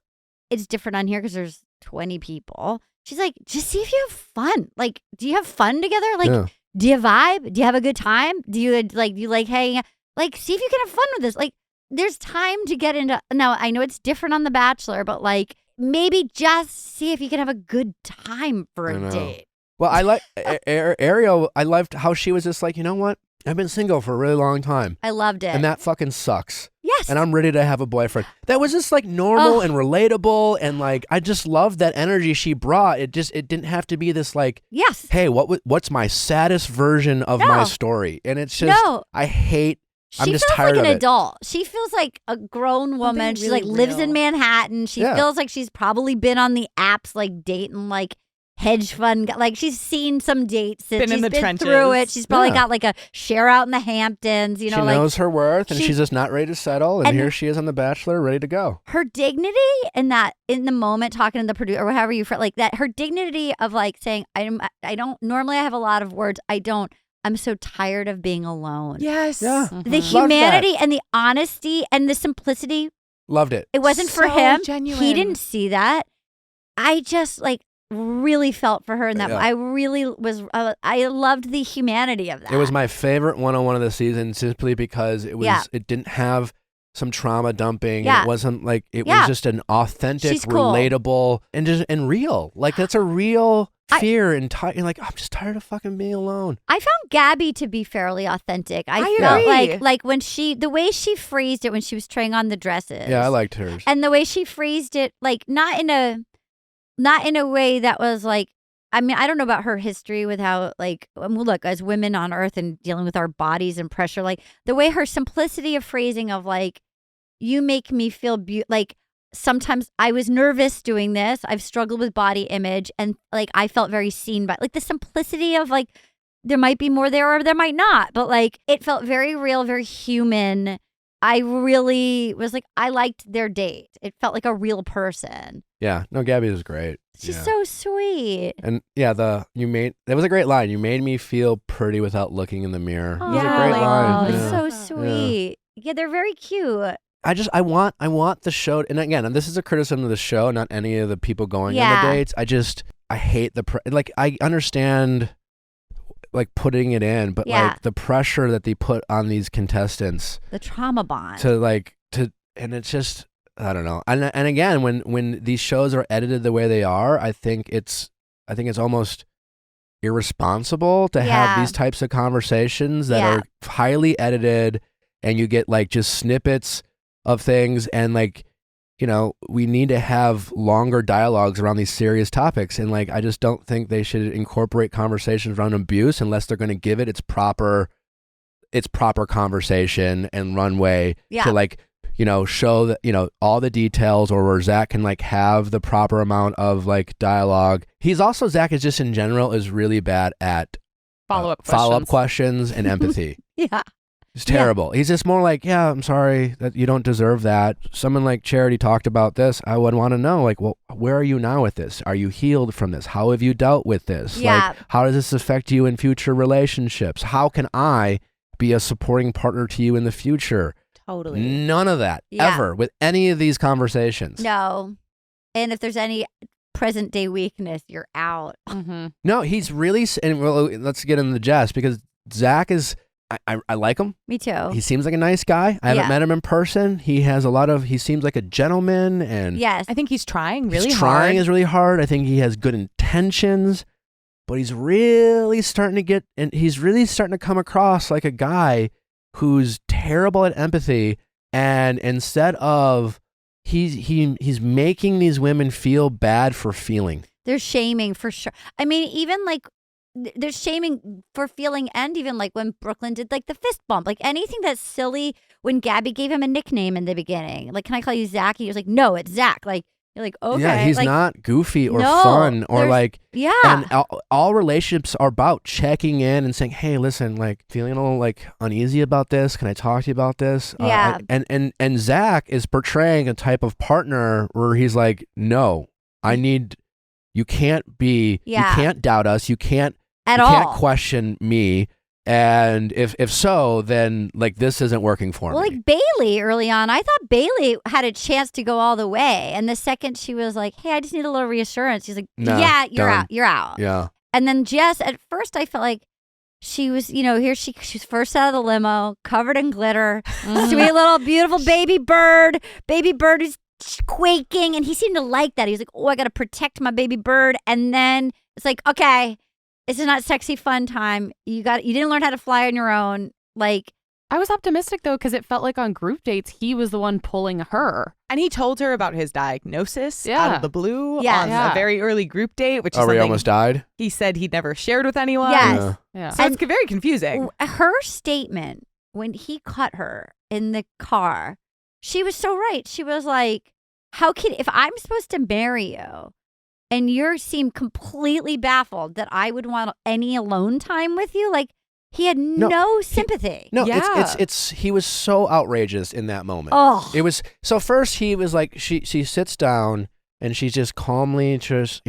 it's different on here because there's 20 people. She's like, just see if you have fun. Like, do you have fun together? Like, do you vibe? Do you have a good time? Do you like hang? Like, see if you can have fun with this. Like, there's time to get into. Now, I know it's different on The Bachelor, but like, maybe just see if you can have a good time for a date. Well, I like Ariel. I loved how she was just like, you know what? I've been single for a really long time. I loved it. And that fucking sucks. Yes. And I'm ready to have a boyfriend. That was just like normal and relatable. And like, I just loved that energy she brought. It didn't have to be this like, hey, what's my saddest version of my story? And it's just, I'm just tired of it. She feels like an adult. She feels like a grown woman. She like lives in Manhattan. She feels like she's probably been on the apps like dating like hedge fund. Like she's seen some dates. Been in she's the been trenches. through it. She's probably Yeah. got like a share out in the Hamptons. You know, she like knows her worth, and she- she's just not ready to settle. And here she is on The Bachelor, ready to go. her dignity in the moment, talking to the producer or however you feel like that. Her dignity of like saying, I don't normally I have a lot of words. I'm so tired of being alone. Yes. Yeah. The Loved humanity that. and the honesty and the simplicity. Loved it. It wasn't for So him. genuine. He didn't see that. I just like really felt for her in that. Yeah. I really was. I loved the humanity of that. It was my favorite one-on-one of the season simply because it was. Yeah. It didn't have some trauma dumping. Yeah. It wasn't like it Yeah. was just an authentic, She's cool. relatable, and real. Like that's a real fear and you're like, I'm just tired of fucking being alone. I found Gabby to be fairly authentic. I I felt agree. like when the way she phrased it when she was trying on the dresses. Yeah, I liked hers. And the way she phrased it, like not in a way that was like, I mean, I don't know about her history with how like, look, as women on earth and dealing with our bodies and pressure, like the way her simplicity of phrasing of like, you make me feel like sometimes I was nervous doing this. I've struggled with body image and like, I felt very seen by like the simplicity of like, there might be more there or there might not, but like, it felt very real, very human. I really was like, I liked their date. It felt like a real person. Yeah, no, Gabby was great. She's Yeah. so sweet. And yeah, that was a great line. You made me feel pretty without looking in the mirror. It was a Yeah. great line. Oh, it's Yeah. so sweet. Yeah, they're very cute. I want the show, and again, this is a criticism of the show, not any of the people going on Yeah. the dates. I hate like I understand like putting it in, but Yeah. like the pressure that they put on these contestants The trauma bond. and it's just I don't know. And again, when these shows are edited the way they are, I think it's almost irresponsible to Yeah. have these types of conversations that Yeah. are highly edited, and you get like just snippets of things, and like, you know, we need to have longer dialogues around these serious topics, and like I just don't think they should incorporate conversations around abuse unless they're going to give it its proper conversation and runway Yeah. to like, you know, show that, you know, all the details, or where Zach can like have the proper amount of like dialogue. Zach is just in general is really bad at follow-up questions and empathy. Yeah. It's terrible. He's just more like, yeah, I'm sorry that you don't deserve that. Someone like Charity talked about this. I would want to know, like, well, where are you now with this? Are you healed from this? How have you dealt with this? Yeah. Like, how does this affect you in future relationships? How can I be a supporting partner to you in the future? Totally. None of that Yeah. ever with any of these conversations. No. And if there's any present day weakness, you're out. Mm-hmm. No, he's really, and well, let's get into Jess, because Zach is, I like him. Me too. He seems like a nice guy. I haven't Yeah. met him in person. He seems like a gentleman, and Yes. I think he's trying really he's hard. trying is really hard. I think he has good intentions, but he's really starting to come across like a guy who's terrible at empathy, and instead of he's making these women feel bad for feeling. They're shaming for sure. I mean, even like they're shaming for feeling, and even like when Brooklyn did like the fist bump, like anything that's silly. When Gabby gave him a nickname in the beginning, like, can I call you Zach? He was like, no, it's Zach. Like, you're like, okay. Yeah, he's like, not goofy or no, fun or there's- like. Yeah. And all relationships are about checking in and saying, "Hey, listen, like feeling a little like uneasy about this. Can I talk to you about this?" Yeah. And Zach is portraying a type of partner where he's like, "No, you can't doubt us. You can't question me. And if so, then like this isn't working for Well, me." like Bailey early on, I thought Bailey had a chance to go all the way. And the second she was like, hey, I just need a little reassurance. She's like, Nah, yeah, you're done. out. You're out. Yeah. And then Jess, at first I felt like she was, she's first out of the limo, covered in glitter, sweet little beautiful baby bird who's quaking. And he seemed to like that. He was like, oh, I got to protect my baby bird. And then it's like, okay, this is not sexy fun time. You didn't learn how to fly on your own. Like, I was optimistic though, because it felt like on group dates he was the one pulling her. And he told her about his diagnosis out Yeah. of the blue Yes. on Yeah. a very early group date, which is Oh, he something almost died. he said he'd never shared with anyone. Yes. Yeah. Yeah. So it's very confusing. her statement when he caught her in the car, she was so right. She was like, if I'm supposed to marry you and you seem completely baffled that I would want any alone time with you. Like, he had no sympathy. It's he was so outrageous in that moment. Oh. It was, so first he was like, she sits down and she just calmly just,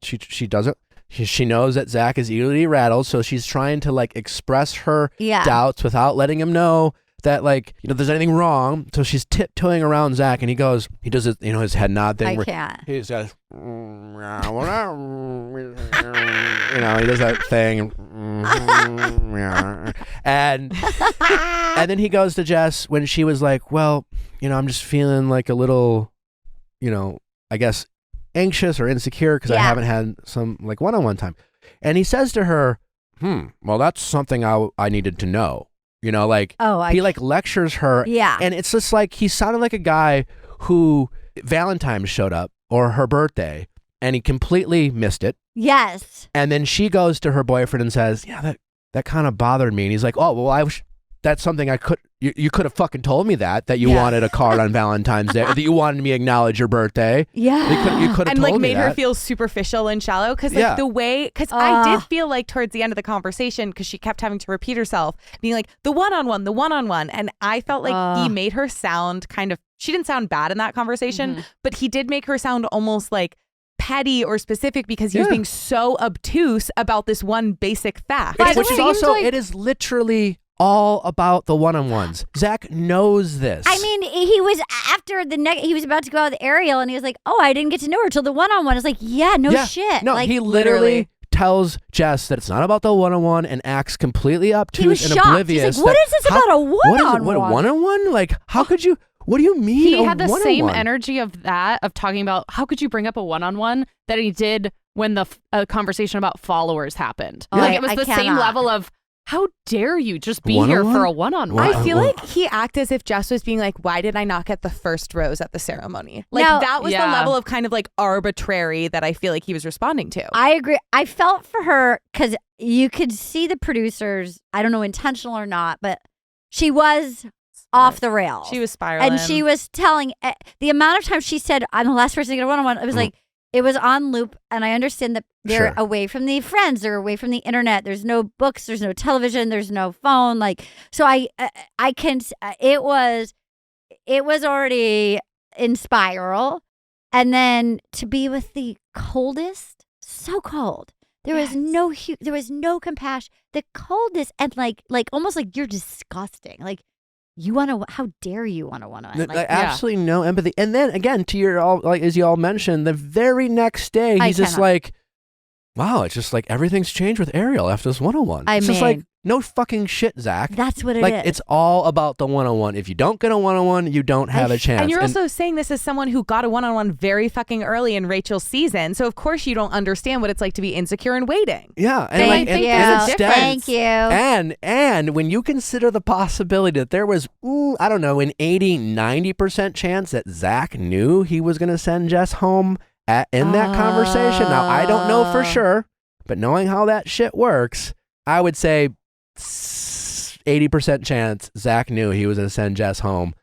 she doesn't, she knows that Zach is easily rattled, so she's trying to like express her doubts without letting him know that like, there's anything wrong. So she's tiptoeing around Zach, and he does his, his head nod thing. I can't. He's got, he does that thing. And then he goes to Jess when she was like, well, I'm just feeling like a little, I guess anxious or insecure because I haven't had some like one-on-one time. And he says to her, well, that's something I needed to know. He like lectures her. Yeah. And it's just like, he sounded like a guy who Valentine's showed up or her birthday and he completely missed it. Yes. And then she goes to her boyfriend and says, yeah, that kind of bothered me. And he's like, oh, well, that's something you could have fucking told me that you wanted a card on Valentine's Day, that you wanted me to acknowledge your birthday. Yeah. You could have and told like me made that. her feel superficial and shallow. Cause like the way, because I did feel like towards the end of the conversation, because she kept having to repeat herself, being like the one-on-one. And I felt like he made her sound she didn't sound bad in that conversation, but he did make her sound almost like petty or specific because he was being so obtuse about this one basic fact. Which is also, it is literally all about the one-on-ones. Zach knows this. I mean, he was after he was about to go out with Ariel, and he was like, "Oh, I didn't get to know her till the one-on-one." I was like, "Yeah, no shit." No, like, he literally tells Jess that it's not about the one-on-one and acts completely obtuse and shocked. oblivious. He's like, "What is this about a one-on-one? What, a one-on-one? Like, how could you? What do you mean? He had the one-on-one? same energy of talking about how could you bring up a one-on-one that he did when the conversation about followers happened. Yeah. Like, it was the same level of, how dare you just be here for a one-on-one? I feel like he acted as if Jess was being like, why did I not get the first rose at the ceremony? Like, that was the level of kind of like arbitrary that I feel like he was responding to. I agree. I felt for her because you could see the producers, I don't know, intentional or not, but she was off the rails. She was spiraling. And she was telling the amount of times she said, I'm the last person to get a one-on-one. It was like, it was on loop. And I understand that they're away from the friends. They're away from the internet. There's no books. There's no television. There's no phone. Like, so I can, it was already in spiral. And then to be with the coldest, so cold. There was no compassion. The coldest and like almost like you're disgusting. Like, you want to? How dare you want to one-on-one? Like, absolutely no empathy. And then again, to your as you all mentioned, the very next day, he's just like, "Wow, it's just like everything's changed with Ariel after this one-on-one." It's just like, no fucking shit, Zach. That's what it is. is. It's all about the one-on-one. If you don't get a one-on-one, you don't have a chance. And you're also saying this as someone who got a one-on-one very fucking early in Rachel's season. So of course you don't understand what it's like to be insecure and waiting. Yeah. And Thank you. And when you consider the possibility that there was, I don't know, an 80-90% chance that Zach knew he was going to send Jess home in that conversation. Now, I don't know for sure, but knowing how that shit works, I would say 80% chance Zach knew he was going to send Jess home.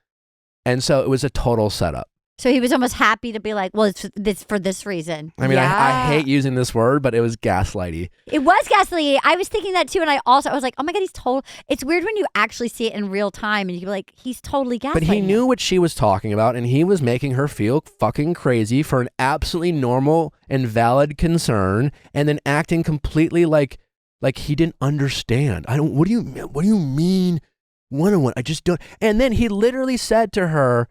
And so it was a total setup. So he was almost happy to be like, well, it's this for this reason. I mean, I hate using this word, but it was gaslighty. It was gaslighty. I was thinking that too. And I was like, oh my God, it's weird when you actually see it in real time and you can be like, he's totally gaslighting. But he knew what she was talking about and he was making her feel fucking crazy for an absolutely normal and valid concern and then acting completely like he didn't understand. What do you mean one-on-one? I just don't. And then he literally said to her,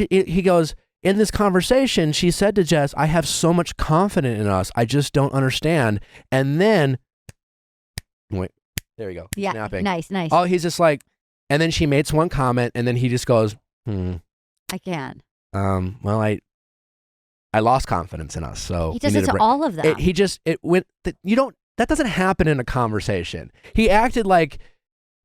he goes, in this conversation, she said to Jess, I have so much confidence in us. I just don't understand. And then, wait, there we go. Yeah, snapping. Nice. Oh, he's just like, and then she makes one comment and then he just goes, I can't. Well, I lost confidence in us. So he does it to all of them. That doesn't happen in a conversation. He acted like,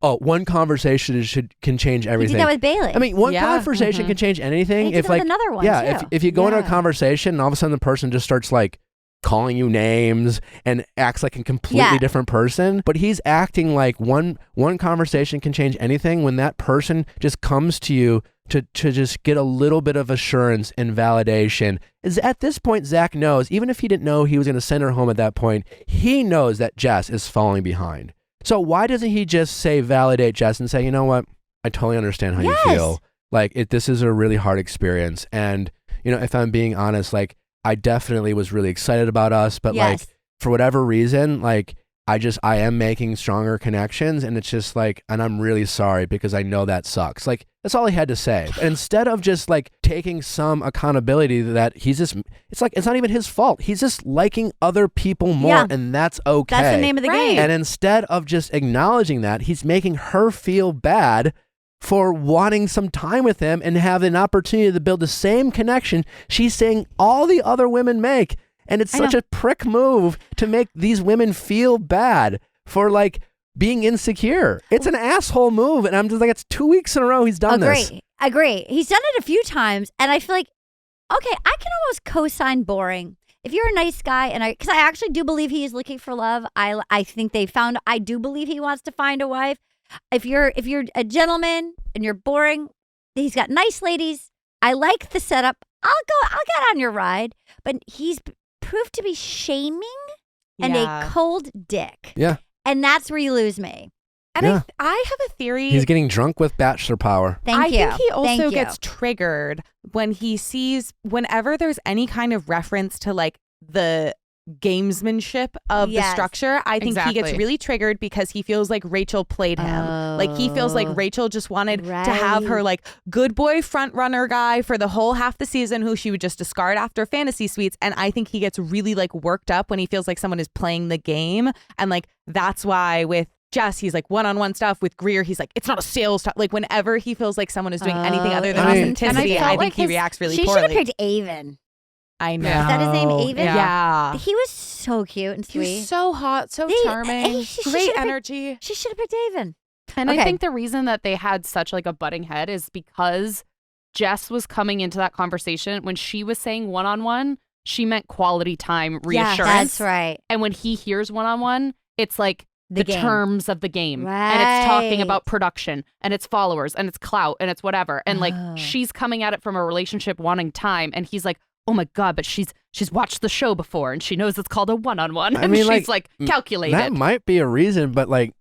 one conversation can change everything. He did that with Bailey. I mean, one conversation can change anything. He did that with another one, too. If you go into a conversation and all of a sudden the person just starts like calling you names and acts like a completely different person, but he's acting like one conversation can change anything when that person just comes to you to just get a little bit of assurance and validation. Is at this point, Zach knows, even if he didn't know he was going to send her home at that point, he knows that Jess is falling behind. So why doesn't he just validate Jess and say, you know what? I totally understand how you feel. Like, this is a really hard experience. And, you know, if I'm being honest, like, I definitely was really excited about us, but like, for whatever reason, like, I am making stronger connections, and it's just like, and I'm really sorry because I know that sucks. Like, that's all he had to say. But instead of just like taking some accountability that he's just, it's like, it's not even his fault. He's just liking other people more, and that's okay. That's the name of the game. And instead of just acknowledging that, he's making her feel bad for wanting some time with him and have an opportunity to build the same connection she's saying all the other women make. And it's such a prick move to make these women feel bad for like being insecure. It's an asshole move. And I'm just like, it's 2 weeks in a row he's done this. Agree. He's done it a few times. And I feel like, okay, I can almost co-sign boring. If you're a nice guy, and because I actually do believe he is looking for love. I think I do believe he wants to find a wife. If you're a gentleman and you're boring, he's got nice ladies. I like the setup. I'll get on your ride. But he's proved to be shaming and a cold dick. Yeah. And that's where you lose me. And I have a theory. He's getting drunk with bachelor power. I think he also gets triggered when he sees, whenever there's any kind of reference to like the gamesmanship of the structure, I think he gets really triggered because he feels like Rachel played him. Like he feels like Rachel just wanted to have her like good boy front runner guy for the whole half the season who she would just discard after fantasy suites. And I think he gets really like worked up when he feels like someone is playing the game. And like that's why with Jess, he's like one-on-one stuff. With Greer, he's like, it's not a sales talk. Like whenever he feels like someone is doing anything other than authenticity, I think he reacts really poorly. She should have picked Avon. I know. Is that his name, Avon? Yeah. He was so cute and sweet. He was so hot, so charming. Great energy. She should have picked Avon. And I think the reason that they had such like a butting head is because Jess was coming into that conversation when she was saying one-on-one, she meant quality time reassurance. Yeah, that's right. And when he hears one-on-one, it's like the terms of the game. Right. And it's talking about production and it's followers and it's clout and it's whatever. And like she's coming at it from a relationship wanting time. And he's like, oh my God, but she's watched the show before and she knows it's called a one-on-one. And she's like calculated. That might be a reason, but like,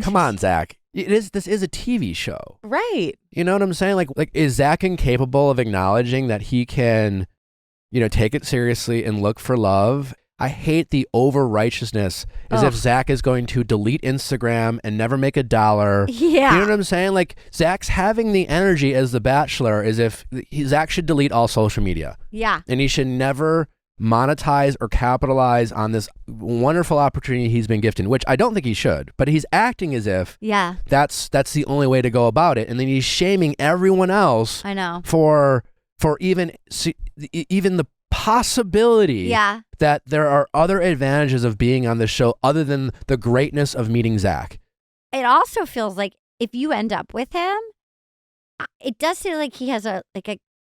come on, Zach. This is a TV show. Right. You know what I'm saying? Like is Zach incapable of acknowledging that he can, you know, take it seriously and look for love? I hate the over-righteousness as if Zach is going to delete Instagram and never make $1. Yeah. You know what I'm saying? Like, Zach's having the energy as the Bachelor as if Zach should delete all social media. Yeah. And he should never monetize or capitalize on this wonderful opportunity he's been gifted, which I don't think he should. But he's acting as if that's the only way to go about it. And then he's shaming everyone else for even the possibility that there are other advantages of being on the show other than the greatness of meeting Zach. It also feels like if you end up with him, it does feel like he has a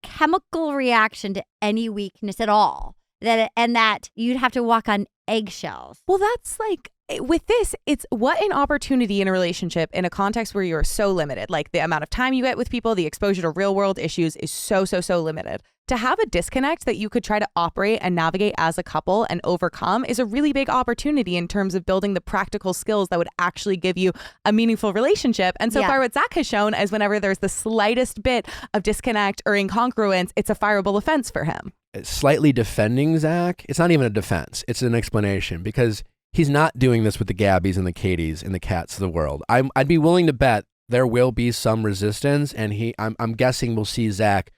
chemical reaction to any weakness at all. That you'd have to walk on eggshells. Well, that's like, with this, it's what an opportunity in a relationship in a context where you're so limited. Like the amount of time you get with people, the exposure to real world issues is so limited. To have a disconnect that you could try to operate and navigate as a couple and overcome is a really big opportunity in terms of building the practical skills that would actually give you a meaningful relationship. And so far what Zach has shown is whenever there's the slightest bit of disconnect or incongruence, it's a fireable offense for him. Slightly defending Zach, it's not even a defense. It's an explanation because he's not doing this with the Gabbies and the Katies and the Cats of the world. I'd be willing to bet there will be some resistance, and I'm guessing we'll see Zach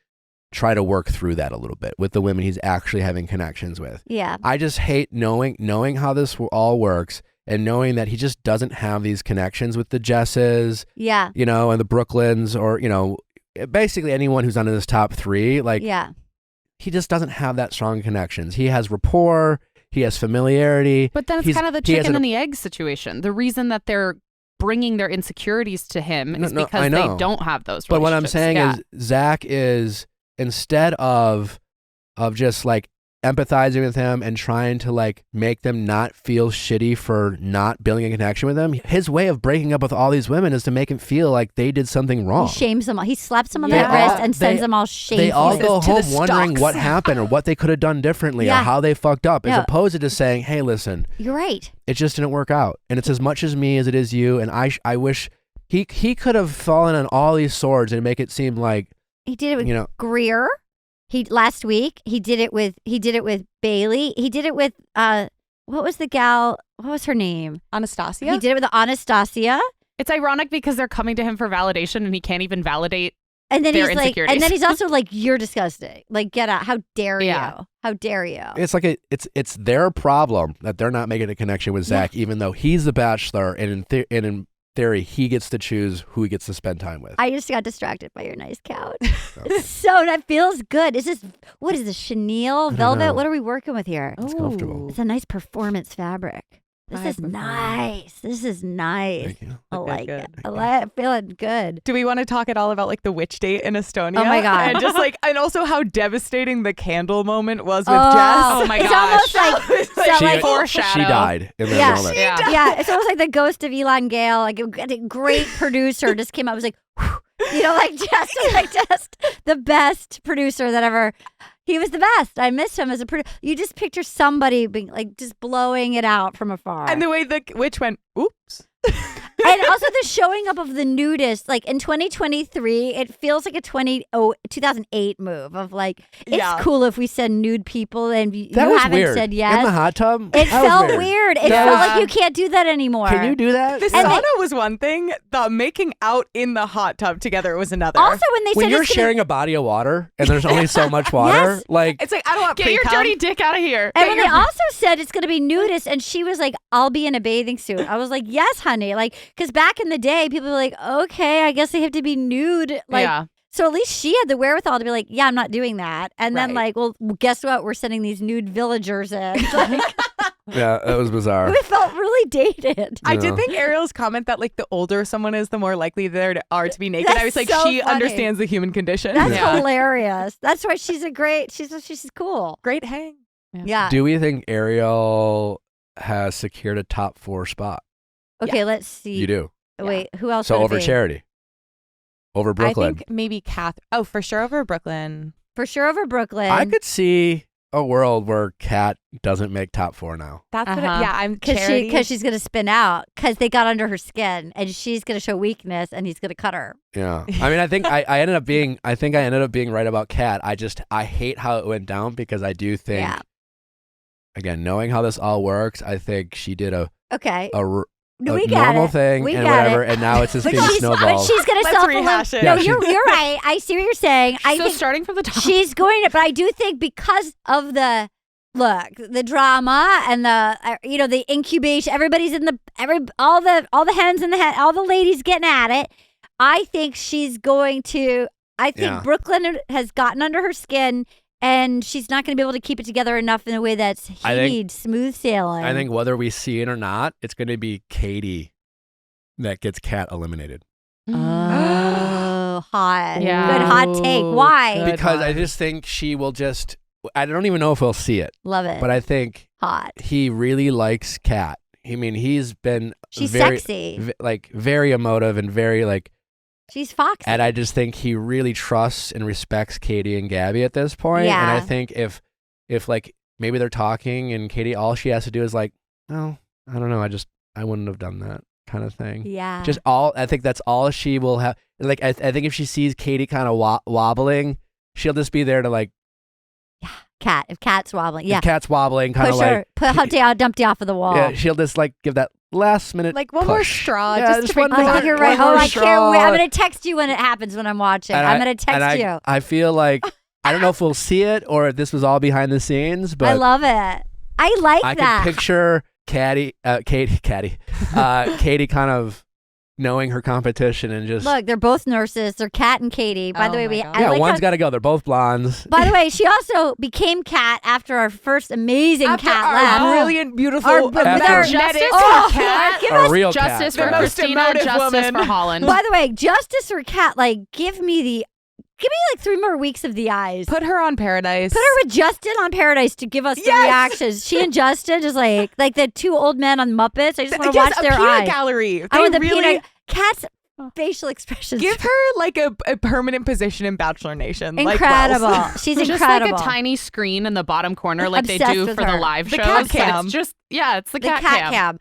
try to work through that a little bit with the women he's actually having connections with. Yeah. I just hate knowing how this all works and knowing that he just doesn't have these connections with the Jesses, you know, and the Brooklyns, or, you know, basically anyone who's under this top three. Like, he just doesn't have that strong connections. He has rapport. He has familiarity. But then it's kind of the chicken and the egg situation. The reason that they're bringing their insecurities to him is because they don't have those relationships. But what I'm saying is Zach is, instead of just like empathizing with him and trying to like make them not feel shitty for not building a connection with him. His way of breaking up with all these women is to make him feel like they did something wrong. He shames them all. He slaps them on the wrist and sends them all shameful. They all go To the home wondering stocks. what happened or what they could have done differently or how they fucked up, as opposed to just saying, hey, listen, you're right. it just didn't work out. And it's as much as me as it is you. And I wish he could have fallen on all these swords and make it seem like he did it with Greer. Last week he did it with Bailey. He did it with what was the gal? What was her name? Anastasia. He did it with Anastasia. It's ironic because they're coming to him for validation and he can't even validate and then their he's like, insecurities. and then he's also like, you're disgusting. Like, get out. How dare you? How dare you? it's like it's their problem that they're not making a connection with Zach, even though he's the bachelor and in theory he gets to choose who he gets to spend time with. I just got distracted by your nice couch. That feels good. Is this, what is this, chenille, velvet? What are we working with here? It's comfortable. It's a nice performance fabric. This is nice. This is nice. Thank you. I like it. I like it. Feeling good. Do we want to talk at all about like the witch date in Estonia? Oh my God. And just like, and also how devastating the candle moment was with Jess. Oh my It's gosh. almost like foreshadow. She died in that moment. Yeah, it's almost like the ghost of Elon Gale, like a great producer just came out. Was like, like just the best producer that ever. He was the best. I missed him as a producer. You just picture somebody being like just blowing it out from afar. And the way the witch went, oops. And also the showing up of the nudists, like in 2023, it feels like a 2008 move of like, it's cool if we send nude people and you haven't weird. said yes. In the hot tub? It That was felt weird. It That felt was- like you can't do that anymore. Can you do that? The sauna was one thing. The making out in the hot tub together was another. Also, when they When said you're it's gonna- sharing a body of water and there's only so much water, Yes. like it's like, I don't want Get your pre-cum. dirty dick out of here. And when they also said it's going to be nudist, and she was like, I'll be in a bathing suit. I was like, yes, honey. Like, because back in the day, people were like, okay, I guess they have to be nude. Like, so at least she had the wherewithal to be like, yeah, I'm not doing that. And then like, well, guess what? We're sending these nude villagers in. Like, yeah, that was bizarre. it felt really dated. I did think Ariel's comment that like the older someone is, the more likely they are to be naked. That's I was like, so she funny. understands the human condition. That's hilarious. That's why she's she's cool. Great hang. Yeah. Do we think Ariel has secured a top 4 spot? Okay, let's see. You do. Wait, who else? So would it over be? Charity. Over Brooklyn. I think maybe Kath. Oh, for sure over Brooklyn. For sure over Brooklyn. I could see a world where Kat doesn't make top 4 now. That's what I'm because she's gonna spin out because they got under her skin and she's gonna show weakness and he's gonna cut her. Yeah. I mean, I think I ended up being right about Kat. I hate how it went down because I do think again, knowing how this all works, I think she did a normal thing and whatever, and now it's just being snowballed. But she's gonna rehash it. No, Yeah, you're right. I see what you're saying. I So think starting from the top. she's going to, but I do think because of the drama and the the incubation, everybody's in all the hens in the head, all the ladies getting at it. I think she's going to. I think Brooklyn has gotten under her skin. And she's not going to be able to keep it together enough in a way that's smooth sailing. I think whether we see it or not, it's going to be Katie that gets Kat eliminated. Oh, hot. Yeah. Good hot take. Why? Because I just think she will just, I don't even know if we'll see it. Love it. But I think hot. he really likes Kat. I mean, he's been She's very, sexy. very emotive and very she's foxy. and I just think he really trusts and respects Katie and Gabby at this point. Yeah. And I think if like maybe they're talking and Katie, all she has to do is like, oh, I don't know. I wouldn't have done that kind of thing. Yeah. I think that's all she will have. Like, I think if she sees Katie kind of wobbling, she'll just be there to like, Cat. If Cat's wobbling. Yeah. if Kat's wobbling, kind of Push like, her. Put Humpty Dumpty off of the wall. yeah, she'll just like give that last minute Like one more push. straw, Yeah, just to one bring I more- think you're one right. more Oh, I can't wait. straw. I'm going to text you when it happens when I'm watching. And I'm going to text you. I feel like, I don't know if we'll see it or if this was all behind the scenes, but I love it. I like I that. can picture Katie kind of knowing her competition and just, Look, they're both nurses. They're Kat and Katie. By the Oh way, my God. I yeah, like one's how- got to go. They're both blondes. By the way, she also became Kat after our first amazing After cat our left. brilliant, beautiful, With our Justice Oh, for Kat. give A us real Justice cat. for The most Christina. emotive Justice woman. for Holland. By the way, justice for Kat. Like, give me the Give me like 3 more weeks of the eyes. Put her on Paradise. Put her with Justin on Paradise to give us the reactions. She and Justin just like the 2 old men on Muppets. I just want to watch their eyes. Gallery. I want the peanut. Cat's facial expressions. Give her like a permanent position in Bachelor Nation. Incredible. Like She's just incredible. like a tiny screen in the bottom corner, like Obsessed they do with for the her. live The shows. cat cam. It's just it's the cat cam.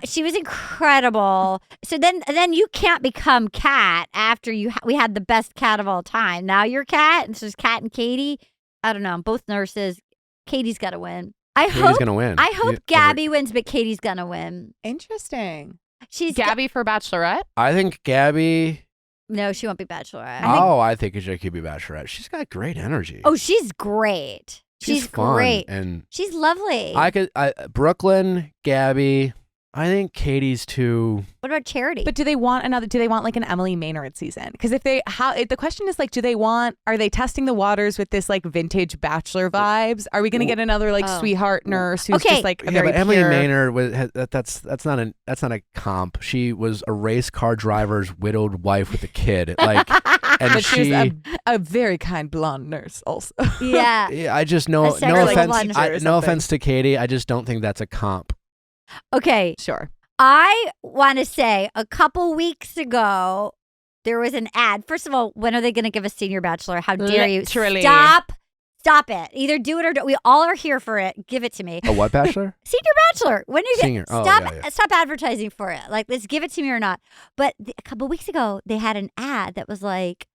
She was incredible. So then you can't become Cat after we had the best Cat of all time. Now you're Cat, and so it's Cat and Katie. I don't know. Both nurses. Katie's got to win. Katie's gonna win. I hope Gabby wins, but Katie's gonna win. Interesting. She's Gabby for Bachelorette. I think Gabby. No, she won't be Bachelorette. I think she could be Bachelorette. She's got great energy. Oh, she's great. She's fun, great. and she's lovely. Brooklyn, Gabby. I think Katie's too. What about Charity? But do they want like an Emily Maynard season? Because the question is like, are they testing the waters with this like vintage Bachelor vibes? Are we going to get another like sweetheart nurse who's just like a very but Emily pure... Maynard that's not a comp. She was a race car driver's widowed wife with a kid. Like, and but she's a very kind blonde nurse also. Yeah. I just no offense to Katie. I just don't think that's a comp. Okay. Sure. I want to say a couple weeks ago, there was an ad. First of all, when are they going to give a senior bachelor? How dare you? Stop it. Either do it or don't. We all are here for it. Give it to me. A what bachelor? Senior bachelor. When are you senior? Stop advertising for it. Like, let's give it to me or not. But a couple weeks ago, they had an ad that was like,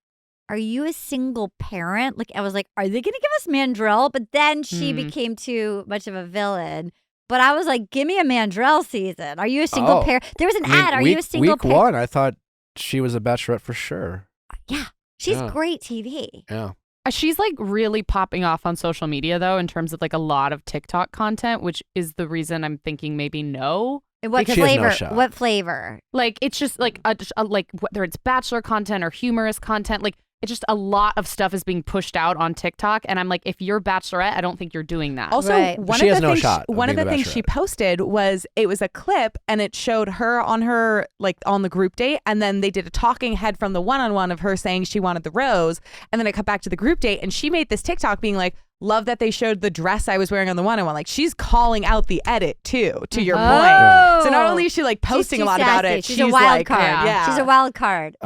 are you a single parent? Like, I was like, are they going to give us Mandrell? But then she became too much of a villain. But I was like, give me a Mandrell season. Are you a single parent? There was an ad. Are you a single parent? Week 1, I thought she was a bachelorette for sure. Yeah. She's great TV. Yeah. She's like really popping off on social media though, in terms of like a lot of TikTok content, which is the reason I'm thinking maybe no. What flavor? What flavor? Like, it's just like like whether it's Bachelor content or humorous content, like it's just a lot of stuff is being pushed out on TikTok, and I'm like, if you're Bachelorette, I don't think you're doing that. Also, one of the things she posted was it was a clip, and it showed her on the group date, and then they did a talking head from the one-on-one of her saying she wanted the rose, and then it cut back to the group date, and she made this TikTok being like, love that they showed the dress I was wearing on the one-on-one. Like, she's calling out the edit too, to your point. So not only is she like posting a lot about it, she's a wild card. Yeah. She's a wild card.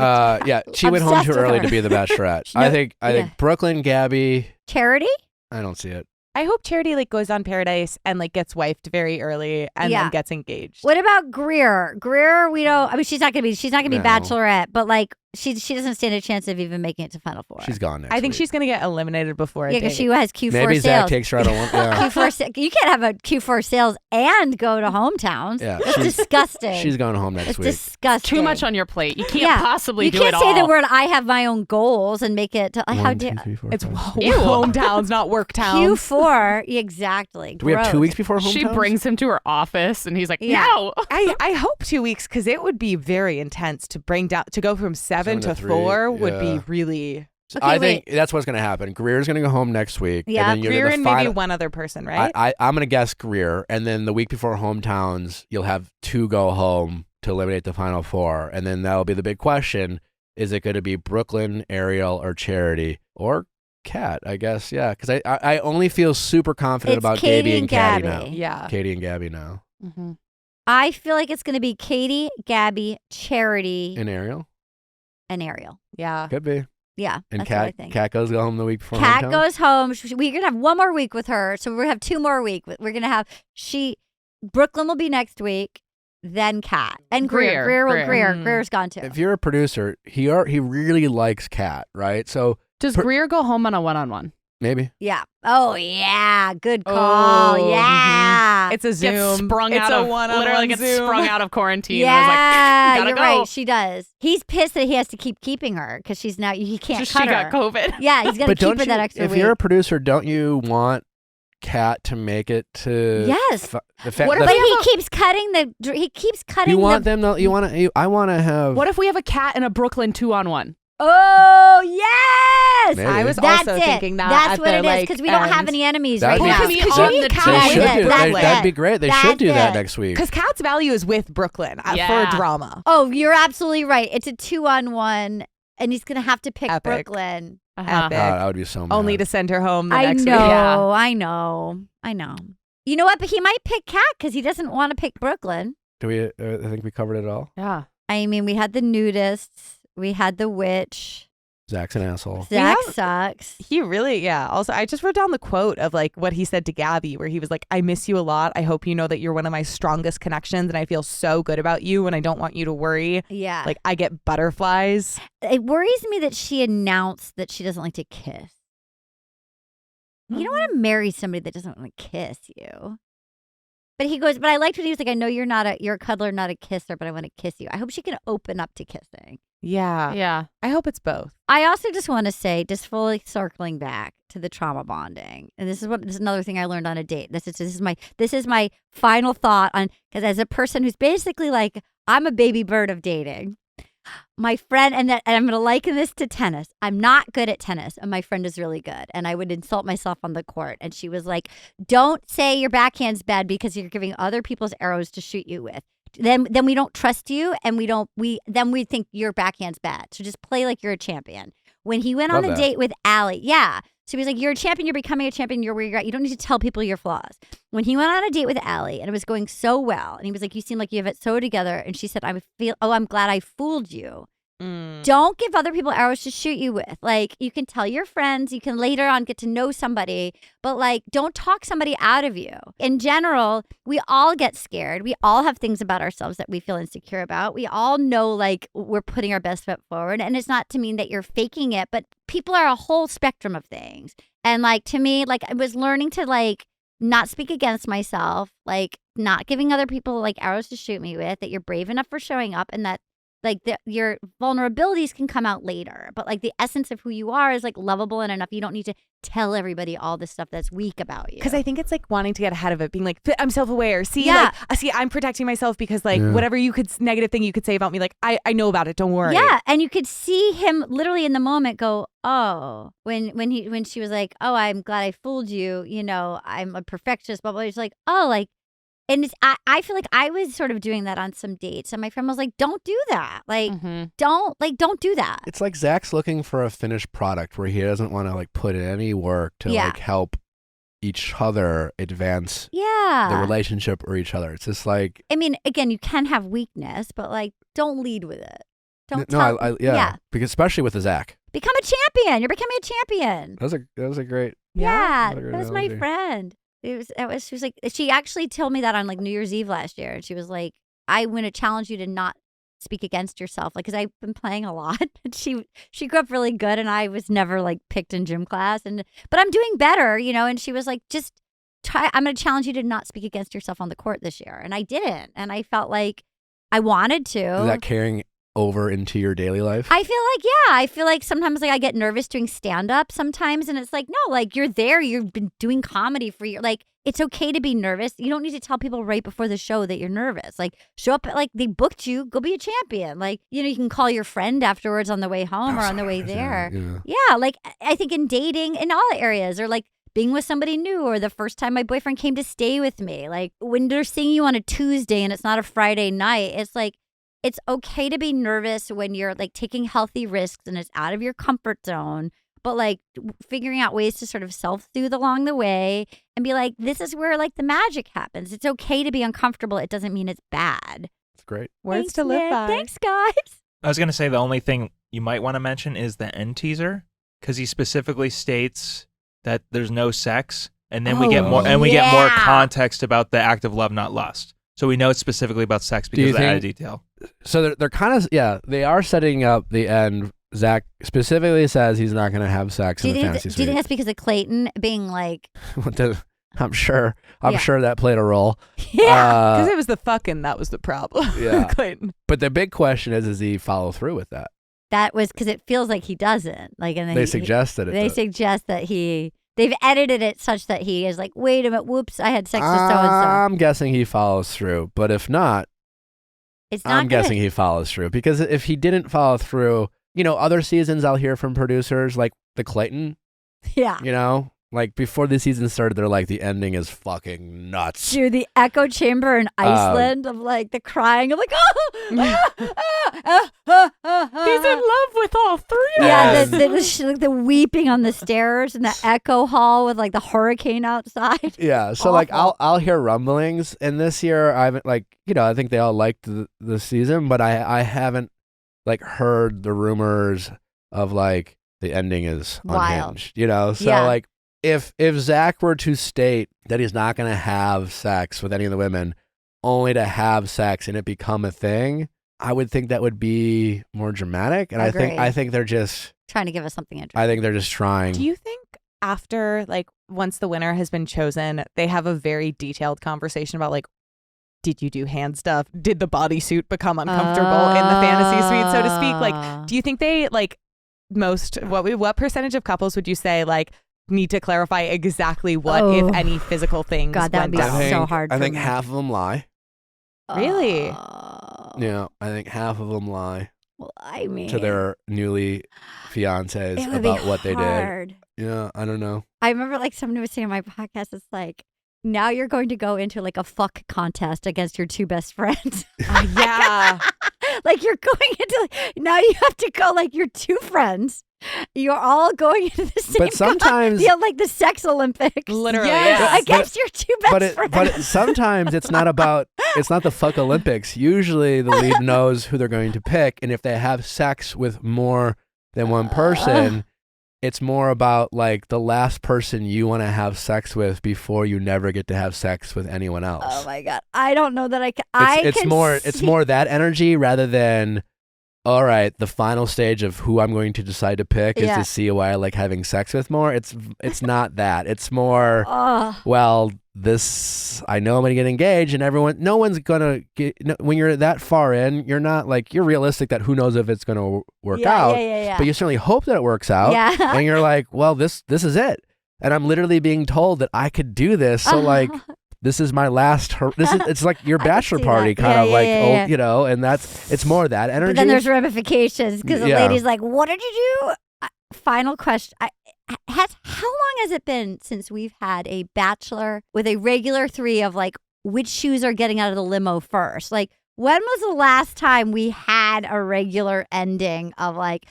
She went home too early to be the Bachelorette. I think Brooklyn, Gabby. Charity? I don't see it. I hope Charity like goes on Paradise and like gets wifed very early and then gets engaged. What about Greer? Greer, we don't. I mean, she's not gonna be Bachelorette, but like she doesn't stand a chance of even making it to Final Four. She's gone next I think week. she's gonna get eliminated before. Yeah, because she has Q4 Maybe sales. Zach takes her out on one. Yeah. Q4. You can't have a Q4 sales and go to hometowns. Yeah, that's disgusting. She's going home next week. It's disgusting. Too much on your plate. You can't possibly do it all. You can't say the word "I have my own goals" and make it. How dare? It's hometowns, not work towns. Q4, exactly. Do we have 2 weeks before hometowns? She brings him to her office, and he's like, "No." I hope 2 weeks because it would be very intense to go from 7 to 4 would be really. Okay, I think that's what's going to happen. Greer's going to go home next week. Yeah, and then Greer and maybe one other person, right? I'm going to guess Greer, and then the week before hometowns, you'll have 2 go home to eliminate the final 4, and then that'll be the big question: is it going to be Brooklyn, Ariel, or Charity, or Kat? I guess, yeah, because I only feel super confident about Katie and Gabby now. Yeah, Katie and Gabby now. Mm-hmm. I feel like it's going to be Katie, Gabby, Charity, and Ariel. Yeah, could be. Yeah, and that's what I think. Kat goes home the week before. Kat goes home. We're gonna have one more week with her, so we're gonna have 2 more weeks. We're gonna have Brooklyn will be next week, then Kat and Greer. Greer's gone too. If you're a producer, he really likes Kat, right? So does Greer go home on a one-on-one? Maybe. Yeah. Oh yeah. Good call. Yeah. It's a Zoom. Gets sprung out of literally gets Zoom. sprung out of quarantine. Yeah, I was like, gotta you're go. right. She does. He's pissed that he has to keep keeping her because he can't cut she her. got COVID. Yeah, he's gonna keep her that extra week. week. If you're a producer, don't you want Kat to make it to? Yes. But he keeps cutting He keeps cutting. You want them? You want to? I want to have. What if we have a Kat and a Brooklyn 2-on-1? Oh yes! Maybe. I was also thinking that. That's what it is because we don't have any enemies right now. That'd be great. They should do that next week. Because Kat's value is with Brooklyn for drama. Oh, you're absolutely right. It's a 2-on-1. and he's gonna have to pick Epic. Brooklyn. Epic. Oh, that would be so mad. Only to send her home the I next know, week. Yeah. I know. You know what? But he might pick Kat because he doesn't want to pick Brooklyn. Do we? I think we covered it all. Yeah. I mean, we had the nudists, we had the witch. Zach's an asshole. Zach sucks. He really, yeah. Also, I just wrote down the quote of like what he said to Gabby, where he was like, I miss you a lot. I hope you know that you're one of my strongest connections and I feel so good about you and I don't want you to worry. Yeah. Like, I get butterflies. It worries me that she announced that she doesn't like to kiss. You don't want to marry somebody that doesn't want to kiss you. But he goes, but I liked when he was like, I know you're a cuddler, not a kisser, but I want to kiss you. I hope she can open up to kissing. Yeah. Yeah. I hope it's both. I also just want to say, just fully circling back to the trauma bonding, and this is another thing I learned on a date. This is my final thought on, because as a person who's basically like, I'm a baby bird of dating. My friend, and I'm going to liken this to tennis. I'm not good at tennis, and my friend is really good. And I would insult myself on the court. And she was like, "Don't say your backhand's bad because you're giving other people's arrows to shoot you with. Then we don't trust you, and then we think your backhand's bad. So just play like you're a champion." When he went on a date with Allie, yeah. So he was like, "You're a champion. You're becoming a champion. You're where you're at. You don't need to tell people your flaws." When he went on a date with Allie and it was going so well, and he was like, "You seem like you have it so together," and she said, I'm glad I fooled you." Don't give other people arrows to shoot you with. Like, you can tell your friends, you can later on get to know somebody, but like, don't talk somebody out of you. In general, we all get scared. We all have things about ourselves that we feel insecure about. We all know like we're putting our best foot forward, and it's not to mean that you're faking it, but people are a whole spectrum of things. And like, to me, like, I was learning to like not speak against myself, like not giving other people like arrows to shoot me with, that you're brave enough for showing up, and that like your vulnerabilities can come out later, but like the essence of who you are is like lovable and enough. You don't need to tell everybody all the stuff that's weak about you. Because I think it's like wanting to get ahead of it, being like, I'm self-aware. See, Yeah. I'm protecting myself because like whatever negative thing you could say about me, like I know about it. Don't worry. Yeah, and you could see him literally in the moment go, oh, when she was like, oh, I'm glad I fooled you. You know, I'm a perfectionist. Blah blah. He's like, oh, like. And I feel like I was sort of doing that on some dates, and my friend was like, "Don't do that. Like, don't do that." It's like Zach's looking for a finished product where he doesn't want to like put in any work to like help each other advance the relationship or each other. It's just like, I mean, again, you can have weakness, but like, don't lead with it. Don't. Because especially with the Zach, become a champion. You're becoming a champion. That was a great. That was my friend. She was like, she actually told me that on like New Year's Eve last year. And she was like, I want to challenge you to not speak against yourself. Like, cause I've been playing a lot. And she grew up really good, and I was never like picked in gym class, but I'm doing better, you know? And she was like, just try, I'm going to challenge you to not speak against yourself on the court this year. And I didn't. And I felt like I wanted to. Is that carrying over into your daily life? I feel like sometimes like I get nervous doing stand up sometimes, and it's like, no, like you're there, you've been doing comedy for years, like it's okay to be nervous. You don't need to tell people right before the show that you're nervous. Like, show up, like they booked you, go be a champion. Like, you know, you can call your friend afterwards on the way home or on the way there. Yeah, like I think in dating in all areas, or like being with somebody new, or the first time my boyfriend came to stay with me, like when they're seeing you on a Tuesday and it's not a Friday night, it's like, it's okay to be nervous when you're like taking healthy risks and it's out of your comfort zone, but like figuring out ways to sort of self-soothe along the way and be like, this is where like the magic happens. It's okay to be uncomfortable. It doesn't mean it's bad. It's great. Words to live by. Thanks, guys. I was going to say the only thing you might want to mention is the end teaser, because he specifically states that there's no sex, and then we get more context about the act of love, not lust. So we know it's specifically about sex because of the added detail. So they're kind of, they are setting up the end. Zach specifically says he's not going to have sex in the fantasy suite. Do you think that's because of Clayton being like... I'm sure that played a role. Yeah. Because it was the fucking that was the problem. Yeah. Clayton. But the big question is, does he follow through with that? That was because it feels like he doesn't. Like, and then they suggest that it They does. suggest that they've edited it such that he is like, wait a minute, whoops, I had sex with so-and-so. I'm guessing he follows through. But if not, I'm guessing he follows through. Because if he didn't follow through, you know, other seasons I'll hear from producers like the Clayton. Yeah. You know, Like before the season started, they're like, the ending is fucking nuts. Dude, the echo chamber in Iceland of like the crying of like, He's in love with all three of yeah, us. the weeping on the stairs and the echo hall with like the hurricane outside. Yeah, so like I'll hear rumblings, and this year I haven't like I think they all liked the season, but I haven't like heard the rumors of like the ending is unhinged. So like if Zach were to state that he's not gonna have sex with any of the women, only to have sex and it become a thing, I would think that would be more dramatic. And I think they're just trying to give us something interesting. I think they're just trying. Do you think after like once the winner has been chosen, they have a very detailed conversation about like, did you do hand stuff? Did the bodysuit become uncomfortable in the fantasy suite, so to speak? Like, do you think they like what percentage of couples would you say like need to clarify exactly what, if any, physical things God, that would be went down? so hard. I think half of them lie. Really? Yeah, I think half of them lie. Well, I mean, to their newly fiancés about what they did. Yeah, I don't know. I remember like somebody was saying on my podcast, it's like, now you're going to go into like a fuck contest against your two best friends. Yeah. Like you're going into, now you have to go like your two friends. You're all going into the same. But sometimes, like the sex Olympics, literally, against your two best friends. But sometimes it's not the fuck Olympics. Usually the lead knows who they're going to pick, and if they have sex with more than one person, it's more about like the last person you want to have sex with before you never get to have sex with anyone else. Oh my God, I don't know that I can. It's more that energy rather than, all right, the final stage of who I'm going to decide to pick is to see who I like having sex with more. It's not that. It's more, well, I know I'm going to get engaged, and no one's going to get, when you're that far in, you're not like, you're realistic that who knows if it's going to work out. Yeah. But you certainly hope that it works out. Yeah. And you're like, well, this is it. And I'm literally being told that I could do this. So like, this is my last. It's like your bachelor party, kind of like, and it's more that energy. But then there's ramifications because the lady's like, "What did you do?" Final question: how long has it been since we've had a bachelor with a regular three of like which shoes are getting out of the limo first? Like, when was the last time we had a regular ending of like?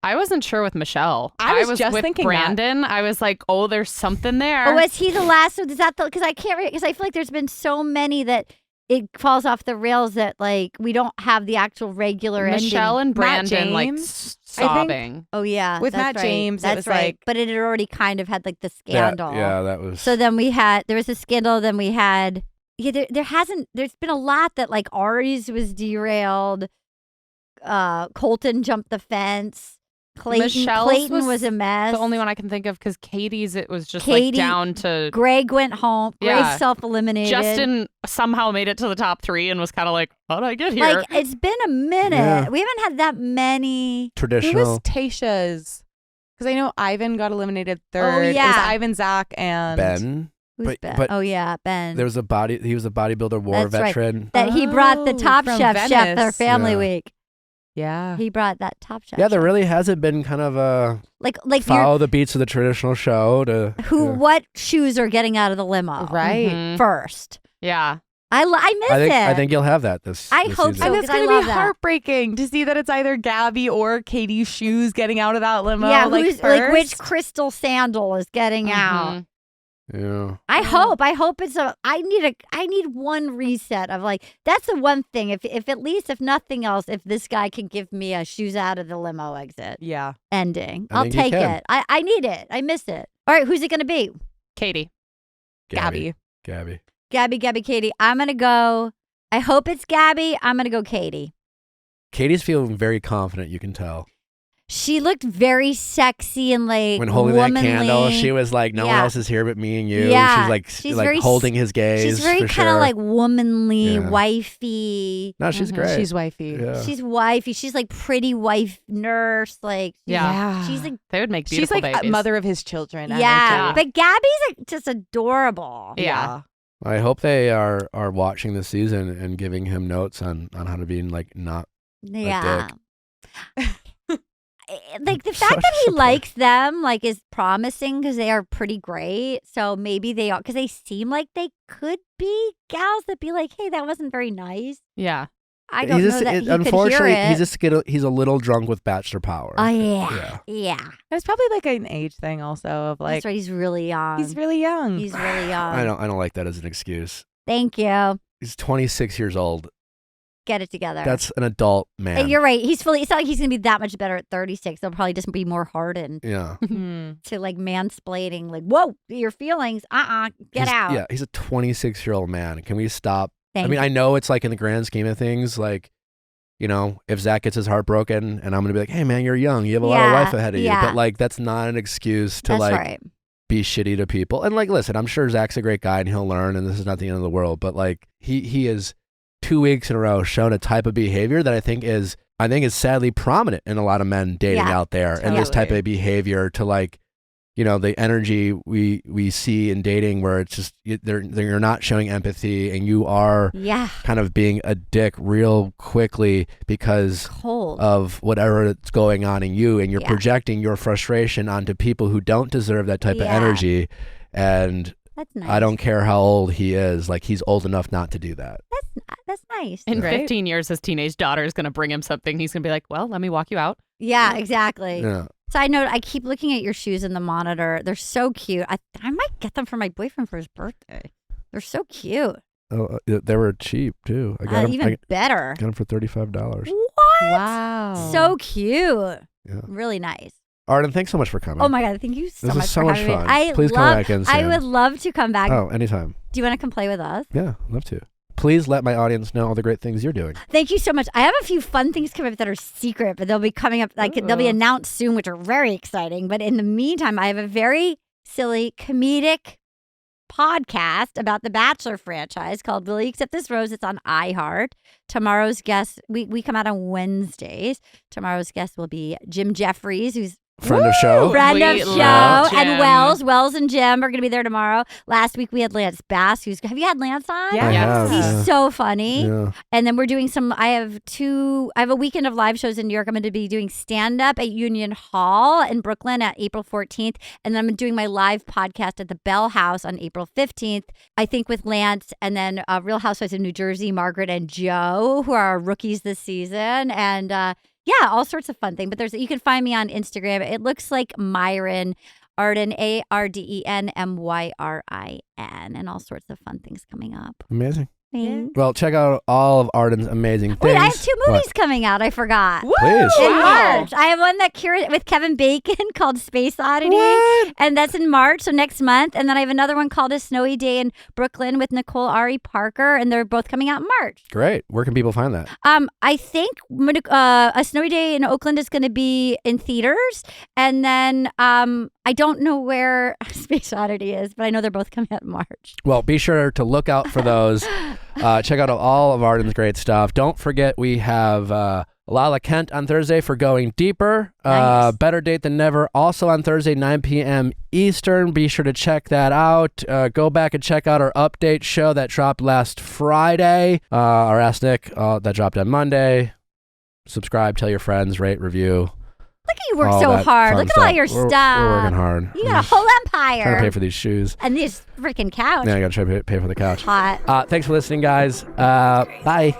I wasn't sure with Michelle. I was just with thinking Brandon. I was like, oh, there's something there. Oh, was he the last? Is that because I can't? Because I feel like there's been so many that it falls off the rails that like we don't have the actual regular Michelle ending. and Brandon like sobbing. Oh yeah, with Matt right. James. That's it was right. Like, but it had already kind of had like the scandal. Yeah, that was. So then there was a scandal. Then we had there's been a lot that like Ari's was derailed. Colton jumped the fence. Clayton was a mess. The only one I can think of because Katie's, it was just like down to. Greg went home. Yeah. Greg self-eliminated. Justin somehow made it to the top 3 and was kind of like, how did I get here? Like, it's been a minute. Yeah. We haven't had that many. Traditional. Who was Tasha's? Because I know Ivan got eliminated third. Oh, yeah. It was Ivan, Zach, and Ben. Who's Ben? But oh yeah, Ben. He was a bodybuilder war That's right. veteran. That he brought the Top from Chef Venice. their family week. Yeah. He brought that Top Chef. Yeah, there really hasn't been kind of a like follow the beats of the traditional show to what shoes are getting out of the limo Right. first. Yeah. I miss it. I think you'll have that this I hope season. so. And it's 'cause I going to love be that. heartbreaking to see that it's either Gabby or Katie's shoes getting out of that limo. Yeah, like, who's first. like which crystal sandal is getting out? Yeah. I hope it's I need one reset of like, that's the one thing. If at least, if nothing else, if this guy can give me a shoes out of the limo exit Yeah. ending, I I'll think he take can. it. I need it. I miss it. All right, who's it going to be? Katie. Gabby. Gabby. Gabby, Katie. I'm going to go. I hope it's Gabby. I'm going to go Katie. Katie's feeling very confident, you can tell. She looked very sexy and like When holding womanly. that candle, she was like, no one else is here but me and you. Yeah. She's like holding his gaze. She's very for kind of sure. like womanly, Yeah. wifey. No, she's great. She's wifey. Yeah. She's wifey. She's like pretty wife nurse. Like Yeah. she's like They would make She's beautiful like babies. a mother of his children. yeah. energy. But Gabby's like, just adorable. Yeah. I hope they are watching this season and giving him notes on how to be like not Yeah. like the fact that he likes them, like, is promising because they are pretty great. So maybe they are, because they seem like they could be gals that be like, hey, that wasn't very nice. Yeah. I don't know that he unfortunately, could hear it. he's a little drunk with bachelor power. Oh, yeah. It's probably like an age thing also of like. That's right. He's really young. He's really young. He's really young. I don't like that as an excuse. Thank you. He's 26 years old. Get it together. That's an adult man. You're right. It's not like he's going to be that much better at 36. They'll probably just be more hardened Yeah. to like mansplaining, like, whoa, your feelings. Get out. Yeah, he's a 26-year-old man. Can we stop? Thank you. I know it's like in the grand scheme of things, like, if Zach gets his heart broken and I'm going to be like, hey, man, you're young. You have a lot of life ahead of you. But like, that's not an excuse to be shitty to people. And like, listen, I'm sure Zach's a great guy and he'll learn and this is not the end of the world. But like, he is 2 weeks in a row shown a type of behavior that I think is sadly prominent in a lot of men dating out there. Totally. And this type of behavior to like, the energy we see in dating where it's just you're not showing empathy and you are kind of being a dick real quickly because of whatever is going on in you, and you're projecting your frustration onto people who don't deserve that type of energy. And that's nice. I don't care how old he is, like he's old enough not to do that. That's nice. In 15 years, his teenage daughter is going to bring him something. He's going to be like, well, let me walk you out. Yeah, exactly. Yeah. Side note, I keep looking at your shoes in the monitor. They're so cute. I might get them for my boyfriend for his birthday. They're so cute. Oh, they were cheap too. I got them even better. Got them for $35. What? Wow. So cute. Yeah. Really nice. Arden, thanks so much for coming. Oh my God, thank you so this much is so for much having fun. me. Please come back in soon. I would love to come back. Oh, anytime. Do you want to come play with us? Yeah, love to. Please let my audience know all the great things you're doing. Thank you so much. I have a few fun things coming up that are secret, but they'll be coming up, they'll be announced soon, which are very exciting. But in the meantime, I have a very silly comedic podcast about the Bachelor franchise called Will You Accept This Rose? It's on iHeart. Tomorrow's guest, we come out on Wednesdays. Tomorrow's guest will be Jim Jeffries, who's Friend of show. Friend of We show. love Jim. And Wells and Jim are going to be there tomorrow. Last week we had Lance Bass. Have you had Lance on? Yeah. I have, He's so funny. Yeah. And then we're doing I have a weekend of live shows in New York. I'm going to be doing stand-up at Union Hall in Brooklyn at April 14th. And then I'm doing my live podcast at the Bell House on April 15th, I think with Lance. And then Real Housewives of New Jersey, Margaret and Joe, who are our rookies this season. And yeah, all sorts of fun things. But you can find me on Instagram. It looks like Myrin, Arden, ARDEN MYRIN, and all sorts of fun things coming up. Amazing. Thanks. Well, check out all of Arden's amazing things. Wait, I have 2 movies coming out. I forgot. Please. In March. I have one with Kevin Bacon called Space Oddity. What? And that's in March, so next month. And then I have another one called A Snowy Day in Brooklyn with Nicole Ari Parker. And they're both coming out in March. Great. Where can people find that? I think A Snowy Day in Oakland is going to be in theaters. And then I don't know where Space Oddity is, but I know they're both coming out in March. Well, be sure to look out for those. Check out all of Arden's great stuff. Don't forget we have Lala Kent on Thursday for Going Deeper. Nice. Better Date Than Never also on Thursday, 9 p.m. Eastern. Be sure to check that out. Go back and check out our update show that dropped last Friday. Our Ask Nick that dropped on Monday. Subscribe, tell your friends, rate, review. Look at you work all so that hard. fun Look at all stuff. your We're stuff. working hard. You got a whole empire. Trying to pay for these shoes. And this freaking couch. Yeah, I got to try to pay for the couch. Hot. Thanks for listening, guys. Bye.